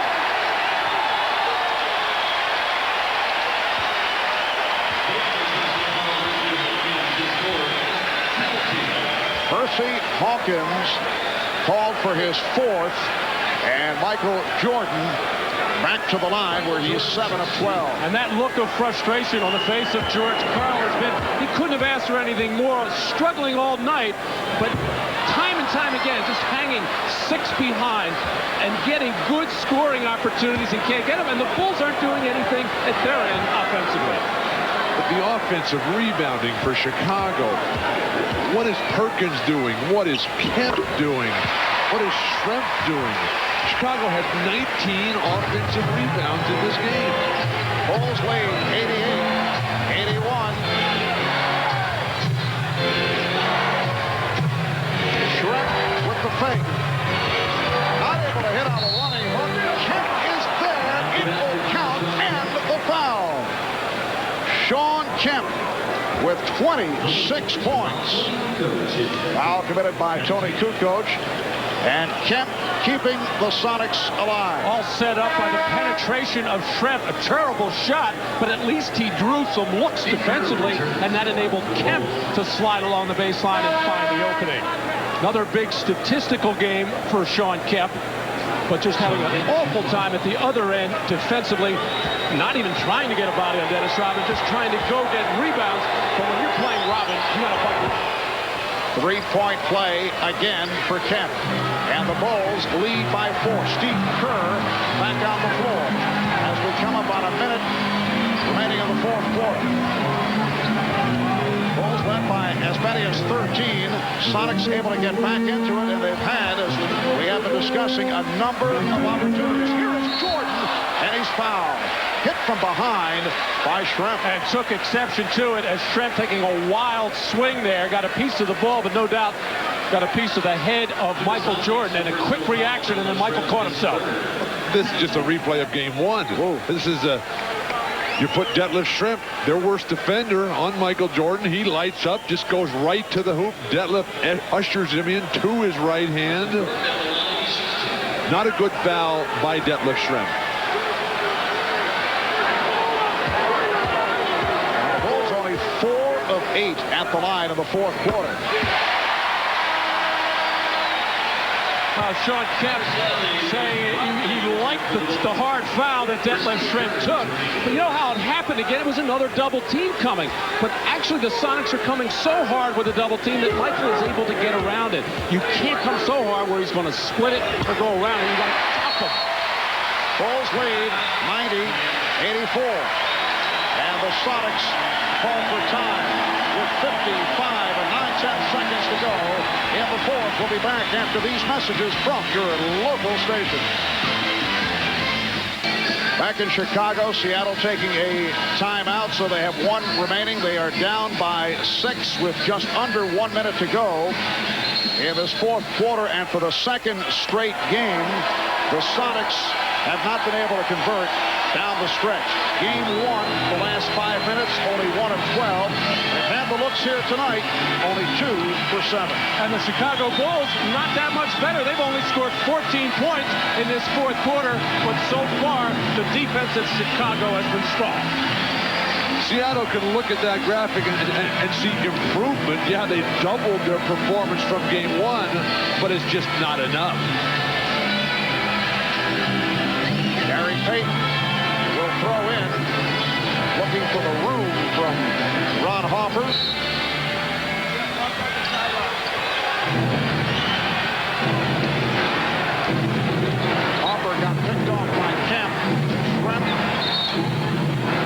Percy Hawkins called for his 4th, and Michael Jordan back to the line where he's 7 of 12.
And that look of frustration on the face of George Karl has been, he couldn't have asked for anything more, struggling all night, but time and time again, just hanging 6 behind and getting good scoring opportunities and can't get them. And the Bulls aren't doing anything at their end offensively.
But the offensive rebounding for Chicago What is Perkins doing? What is Kemp doing? What is Schrempf doing? Chicago had 19 offensive rebounds in this game.
Bulls lead 88-81. Schrempf with the fake. Not able to hit on the running hook. Kemp is there. It will count and the foul. Shawn Kemp with 26 points. Foul committed by Tony Kukoc. And Kemp keeping the Sonics alive.
All set up by the penetration of Schrempf. A terrible shot, but at least he drew some looks defensively, and that enabled Kemp to slide along the baseline and find the opening. Another big statistical game for Shawn Kemp, but just having an awful time at the other end defensively. Not even trying to get a body on Dennis Rodman, just trying to go get rebounds. But when you're playing Rodman, you got to fight.
Three-point play again for Kemp. And the Bulls lead by 4. Steve Kerr back on the floor as we come up on a minute remaining in the fourth quarter. Bulls led by as many as 13. Sonics able to get back into it, and they've had, as we have been discussing, a number of opportunities. Here is Jordan, and he's fouled. Hit from behind by Schrempf.
And took exception to it as Schrempf taking a wild swing there. Got a piece of the ball, but no doubt got a piece of the head of Michael Jordan, and a quick reaction, and then Michael caught himself.
This is just a replay of game 1. Whoa. This is you put Detlef Schrempf, their worst defender, on Michael Jordan. He lights up, just goes right to the hoop. Detlef ushers him in to his right hand. Not a good foul by Detlef Schrempf.
The Bulls only 4 of 8 at the line in the fourth quarter.
Shawn Kemp saying he liked the hard foul that Detlef Schrempf took. But you know how it happened again? It was another double team coming. But actually the Sonics are coming so hard with a double team that Michael is able to get around it. You can't come so hard where he's going to split it or go around it. You got to stop him.
Bulls lead 90-84. And the Sonics call for time with 55 and 9/10 seconds to go in the fourth. We'll be back after these messages from your local station. Back in Chicago, Seattle taking a timeout, so they have 1 remaining. They are down by 6 with just under 1 minute to go in this fourth quarter. And for the second straight game, the Sonics have not been able to convert down the stretch. Game 1, the last 5 minutes, only 1 of 12. They've had the looks here tonight, only 2 for 7.
And the Chicago Bulls, not that much better. They've only scored 14 points in this fourth quarter, but so far, the defense of Chicago has been strong.
Seattle can look at that graphic and see improvement. Yeah, they doubled their performance from game 1, but it's just not enough.
Gary Payton will throw in, looking for the room from Ron Harper. Harper got picked off by Kemp.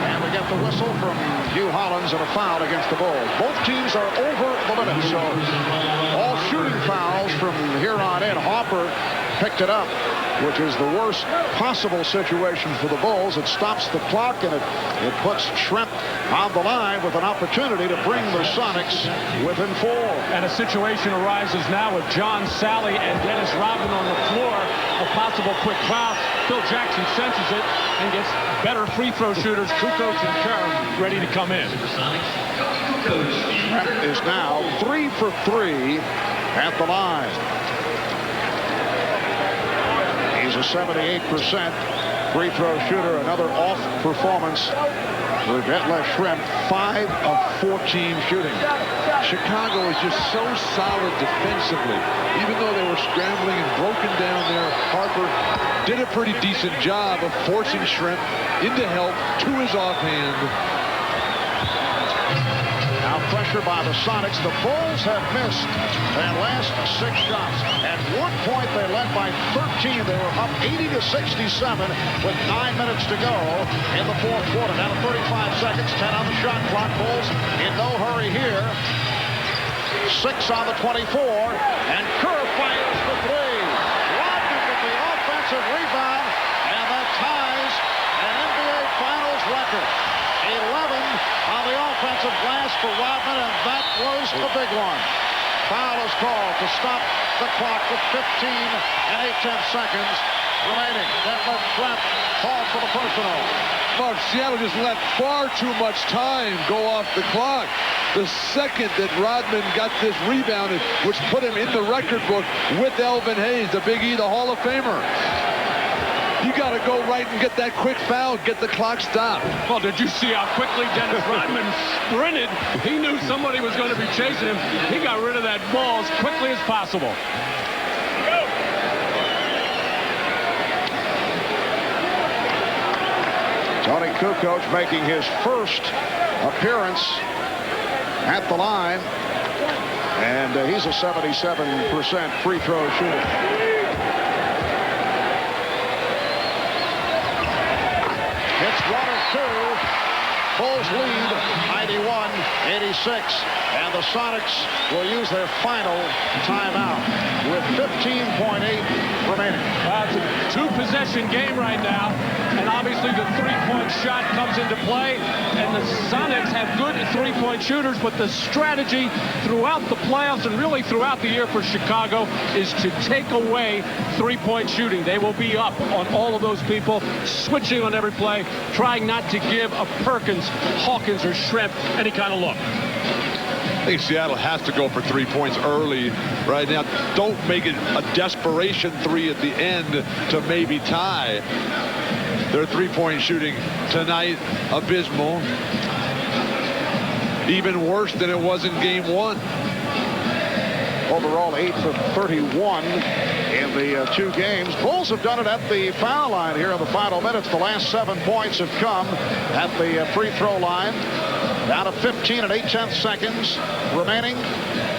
And we get the whistle from Hugh Hollins and a foul against the Bulls. Both teams are over the limit, so all shooting fouls from here on in. Harper picked it up, which is the worst possible situation for the Bulls. It stops the clock, and it puts Schrempf on the line with an opportunity to bring the Sonics within 4.
And a situation arises now with John Sally and Dennis Rodman on the floor. A possible quick foul. Phil Jackson senses it and gets better free throw shooters, Kukoc and Kerr, ready to come in.
Schrempf is now 3 for 3 at the line. He's a 78% free throw shooter. Another off performance for Detlef Schrempf. 5 of 14 shooting.
Chicago is just so solid defensively. Even though they were scrambling and broken down there, Harper did a pretty decent job of forcing Schrempf into help to his offhand.
Now pressure by the Sonics. The Bulls have missed their last 6 shots. At one point, they led by 13. They were up 80-67 with 9 minutes to go in the fourth quarter. Down to 35 seconds, 10 on the shot clock. Bulls in no hurry here. 6 on the 24, and Kerr fires for 3. Rodman with the offensive rebound, and that ties an NBA Finals record. 11 on the offensive glass for Rodman, and that was a big one. Foul is called to stop the clock with 15 and 8/10 seconds remaining. That left Trent called for the personal.
Mark, Seattle just let far too much time go off the clock. The second that Rodman got this rebound, which put him in the record book with Elvin Hayes, the Big E, the Hall of Famer. You got to go right and get that quick foul, get the clock stopped.
Well, did you see how quickly Dennis Rodman sprinted? He knew somebody was going to be chasing him. He got rid of that ball as quickly as possible.
Tony Kukoc making his first appearance at the line, and he's a 77% free throw shooter. It's 1 of 2. Bulls lead 91-86, and the Sonics will use their final timeout with 15.8 remaining.
It's a two-possession game right now, and obviously the three-point shot comes into play, and the Sonics have good three-point shooters, but the strategy throughout the playoffs and really throughout the year for Chicago is to take away three-point shooting. They will be up on all of those people, switching on every play, trying not to give a Perkins, Hawkins, or Shrimp any kind of look.
I think Seattle has to go for 3 points early right now. Don't make it a desperation 3 at the end to maybe tie. Their three-point shooting tonight, abysmal. Even worse than it was in game 1.
Overall, 8 for 31 in the 2 games. Bulls have done it at the foul line here in the final minutes. The last 7 points have come at the free throw line. Down to 15 and 8/10 seconds remaining.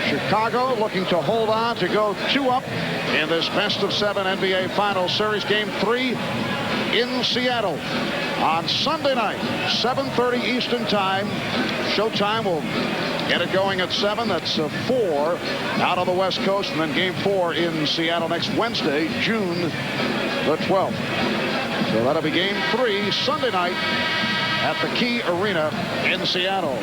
Chicago looking to hold on to go 2 up in this best of 7 NBA Finals Series. Game 3 in Seattle on Sunday night, 7:30 Eastern Time. Showtime will get it going at 7. That's 4 out on the West Coast, and then Game 4 in Seattle next Wednesday, June the 12th. So that'll be Game 3 Sunday night at the Key Arena in Seattle.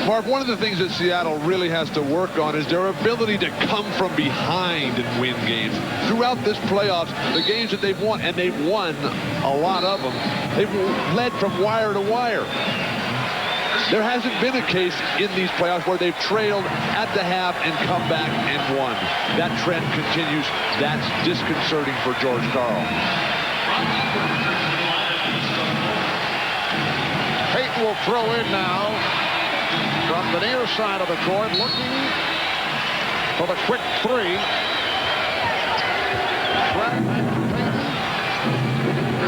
Mark, one of the things that Seattle really has to work on is their ability to come from behind and win games. Throughout this playoffs, the games that they've won, and they've won a lot of them, they've led from wire to wire. There hasn't been a case in these playoffs where they've trailed at the half and come back and won. That trend continues. That's disconcerting for George Karl.
Payton will throw in now from the near side of the court, looking for the quick 3.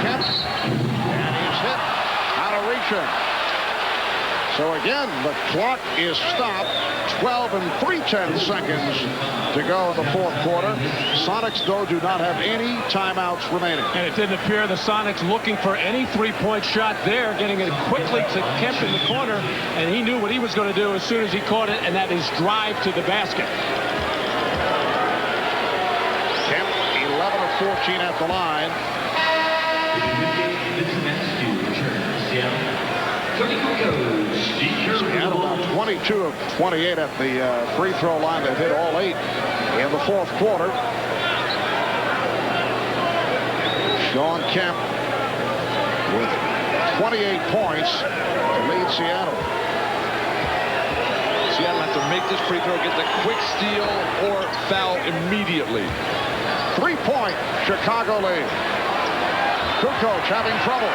Kemp, and he's hit out of reach. So again, the clock is stopped. 12 and 3/10 seconds to go in the 4th quarter. Sonics, though, do not have any timeouts remaining.
And it didn't appear the Sonics looking for any three-point shot there, getting it quickly to Kemp in the corner, and he knew what he was going to do as soon as he caught it, and that is drive to the basket.
Kemp, 11 of 14 at the line. Seattle about 22 of 28 at the free throw line. They've hit all 8 in the 4th quarter. Shawn Kemp with 28 points to lead Seattle.
Seattle has to make this free throw, get the quick steal or foul immediately.
3-point Chicago lead. Kukoc having trouble.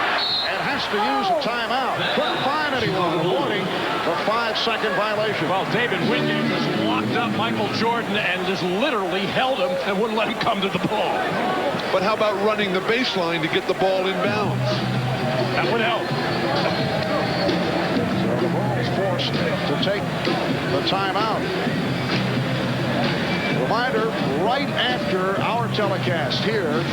Has to use a timeout. Couldn't find anyone avoiding the 5-second violation.
Well, David Wingate just locked up Michael Jordan and just literally held him and wouldn't let him come to the ball.
But how about running the baseline to get the ball in bounds?
That would help.
So the Bulls forced to take the timeout. Reminder, right after our telecast here,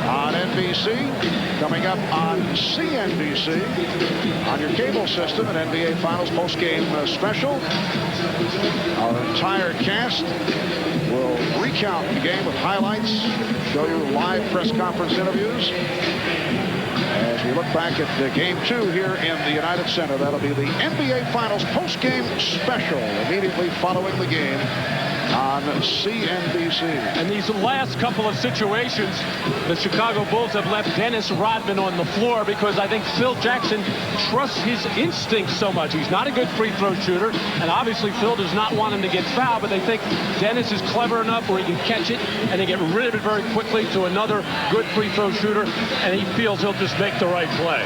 on NBC. Coming up on CNBC on your cable system, an NBA Finals postgame special. Our entire cast will recount the game with highlights, show you live press conference interviews. As we look back at Game 2 here in the United Center, that'll be the NBA Finals postgame special immediately following the game on CNBC.
And these last couple of situations, the Chicago Bulls have left Dennis Rodman on the floor because I think Phil Jackson trusts his instincts so much. He's not a good free throw shooter, and obviously Phil does not want him to get fouled, but they think Dennis is clever enough where he can catch it and they get rid of it very quickly to another good free throw shooter, and he feels he'll just make the right play.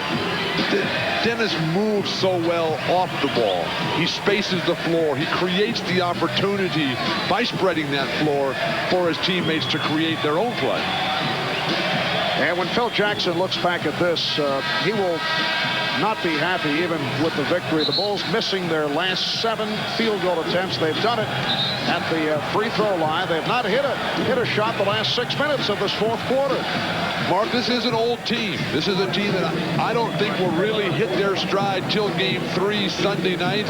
Dennis moves so well off the ball. He spaces the floor. He creates the opportunity by spreading that floor for his teammates to create their own play.
And when Phil Jackson looks back at this, he will not be happy even with the victory. The Bulls missing their last 7 field goal attempts. They've done it at the free throw line. They've not hit a shot the last 6 minutes of this fourth quarter.
Mark, this is an old team. This is a team that I don't think will really hit their stride till Game 3 Sunday night.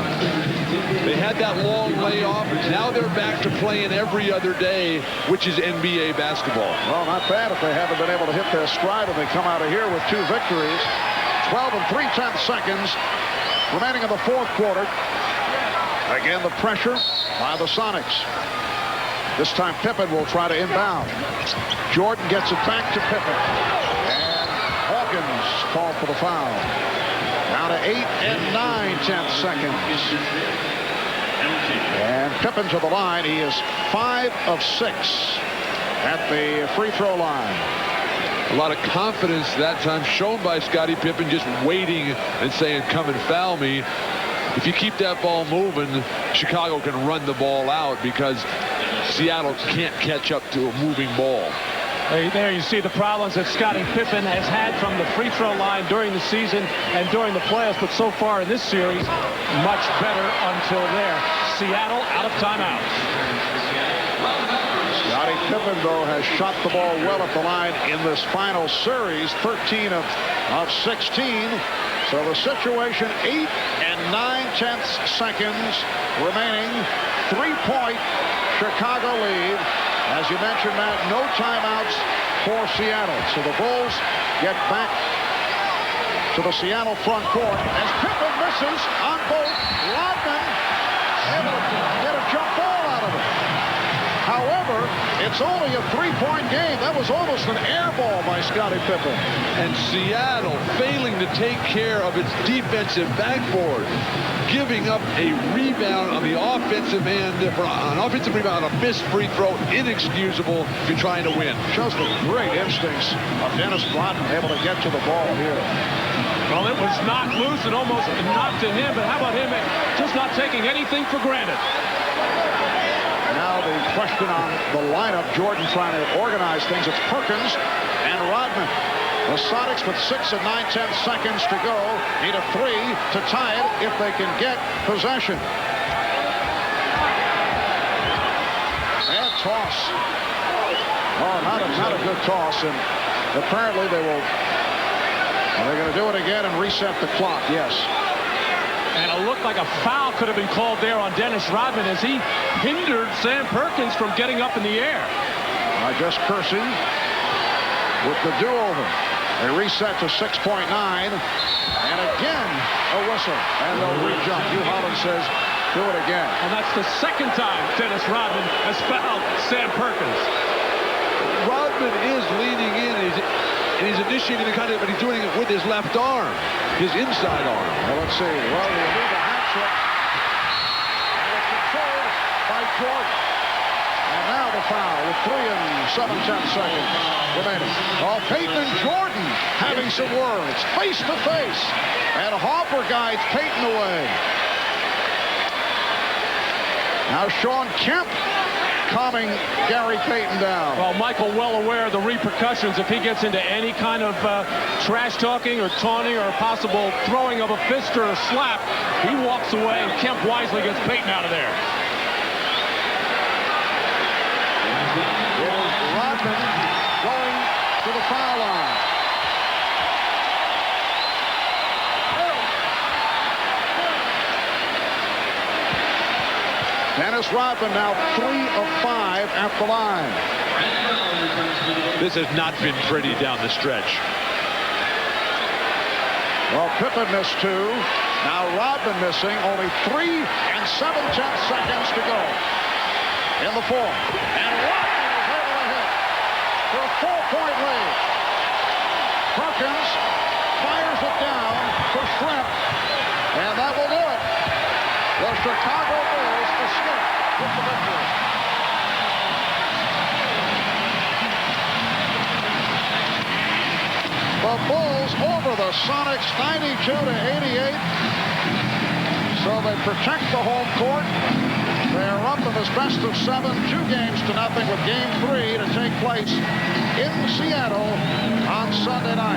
They had that long layoff. Now they're back to playing every other day, which is NBA basketball.
Well, not bad if they haven't been able to hit their stride and they come out of here with 2 victories. 12 3/10 seconds remaining in the fourth quarter. Again, the pressure by the Sonics. This time Pippen will try to inbound. Jordan gets it back to Pippen. And Hawkins called for the foul. Down to 8 9/10 seconds. And Pippen to the line. He is 5 of 6 at the free throw line.
A lot of confidence that time shown by Scottie Pippen, just waiting and saying, come and foul me. If you keep that ball moving, Chicago can run the ball out because Seattle can't catch up to a moving ball.
There you see the problems that Scottie Pippen has had from the free throw line during the season and during the playoffs, but so far in this series, much better until there. Seattle out of timeout.
Scottie Pippen, though, has shot the ball well at the line in this final series, 13 of 16. So the situation, 8 9/10 seconds remaining, 3-point Chicago lead. As you mentioned, Matt, no timeouts for Seattle. So the Bulls get back to the Seattle front court as Pippen misses on both. Rodman able to get a jump ball out of it. However, it's only a 3-point game. That was almost an air ball by Scottie Pippen.
And Seattle failing to take care of its defensive backboard, giving up a rebound on the offensive end, an offensive rebound on a missed free throw, inexcusable if you're trying to win.
Shows the great instincts of Dennis Rodman, able to get to the ball here.
Well, it was knocked loose and almost knocked to him, but how about him just not taking anything for granted?
Now the question on the lineup, Jordan trying to organize things. It's Perkins and Rodman. The Sonics with 6 9/10 seconds to go need a 3 to tie it if they can get possession. And toss. Oh, not a good toss, and apparently they will. They're going to do it again and reset the clock. Yes.
And it looked like a foul could have been called there on Dennis Rodman as he hindered Sam Perkins from getting up in the air.
Just Kersey with the do-over. They reset to 6.9. And again, a whistle. And they'll re-jump. Hugh Holland says, do it again.
And that's the second time Dennis Rodman has fouled Sam Perkins.
Rodman is leaning in. And he's initiating the kind of, but he's doing it with his left arm, his inside arm.
Well, let's see. Well, we'll do the hat trick. And it's controlled by Jordan. And now the foul with 3 7/10 seconds remaining. Oh, Payton and Jordan having some words, face to face. And Harper guides Payton away. Now Sean Kemp calming Gary Payton down.
Well, Michael well aware of the repercussions if he gets into any kind of trash talking or taunting or possible throwing of a fist or a slap. He walks away and Kemp wisely gets Payton out of there.
It is Rodman going to the foul line. Dennis Rodman now 3 of 5 at the line.
This has not been pretty down the stretch.
Well, Pippen missed 2. Now Rodman missing. Only 3 and 7/10 seconds to go in the fourth. And Rodman is able to hit for a 4-point lead. Perkins fires it down for Shrimp. And that will do it. The Chicago Bulls to slip with the victory. The Bulls over the Sonics 92-88. So they protect the home court. They are up in this best of 7, 2-0 with Game 3 to take place in Seattle on Sunday night.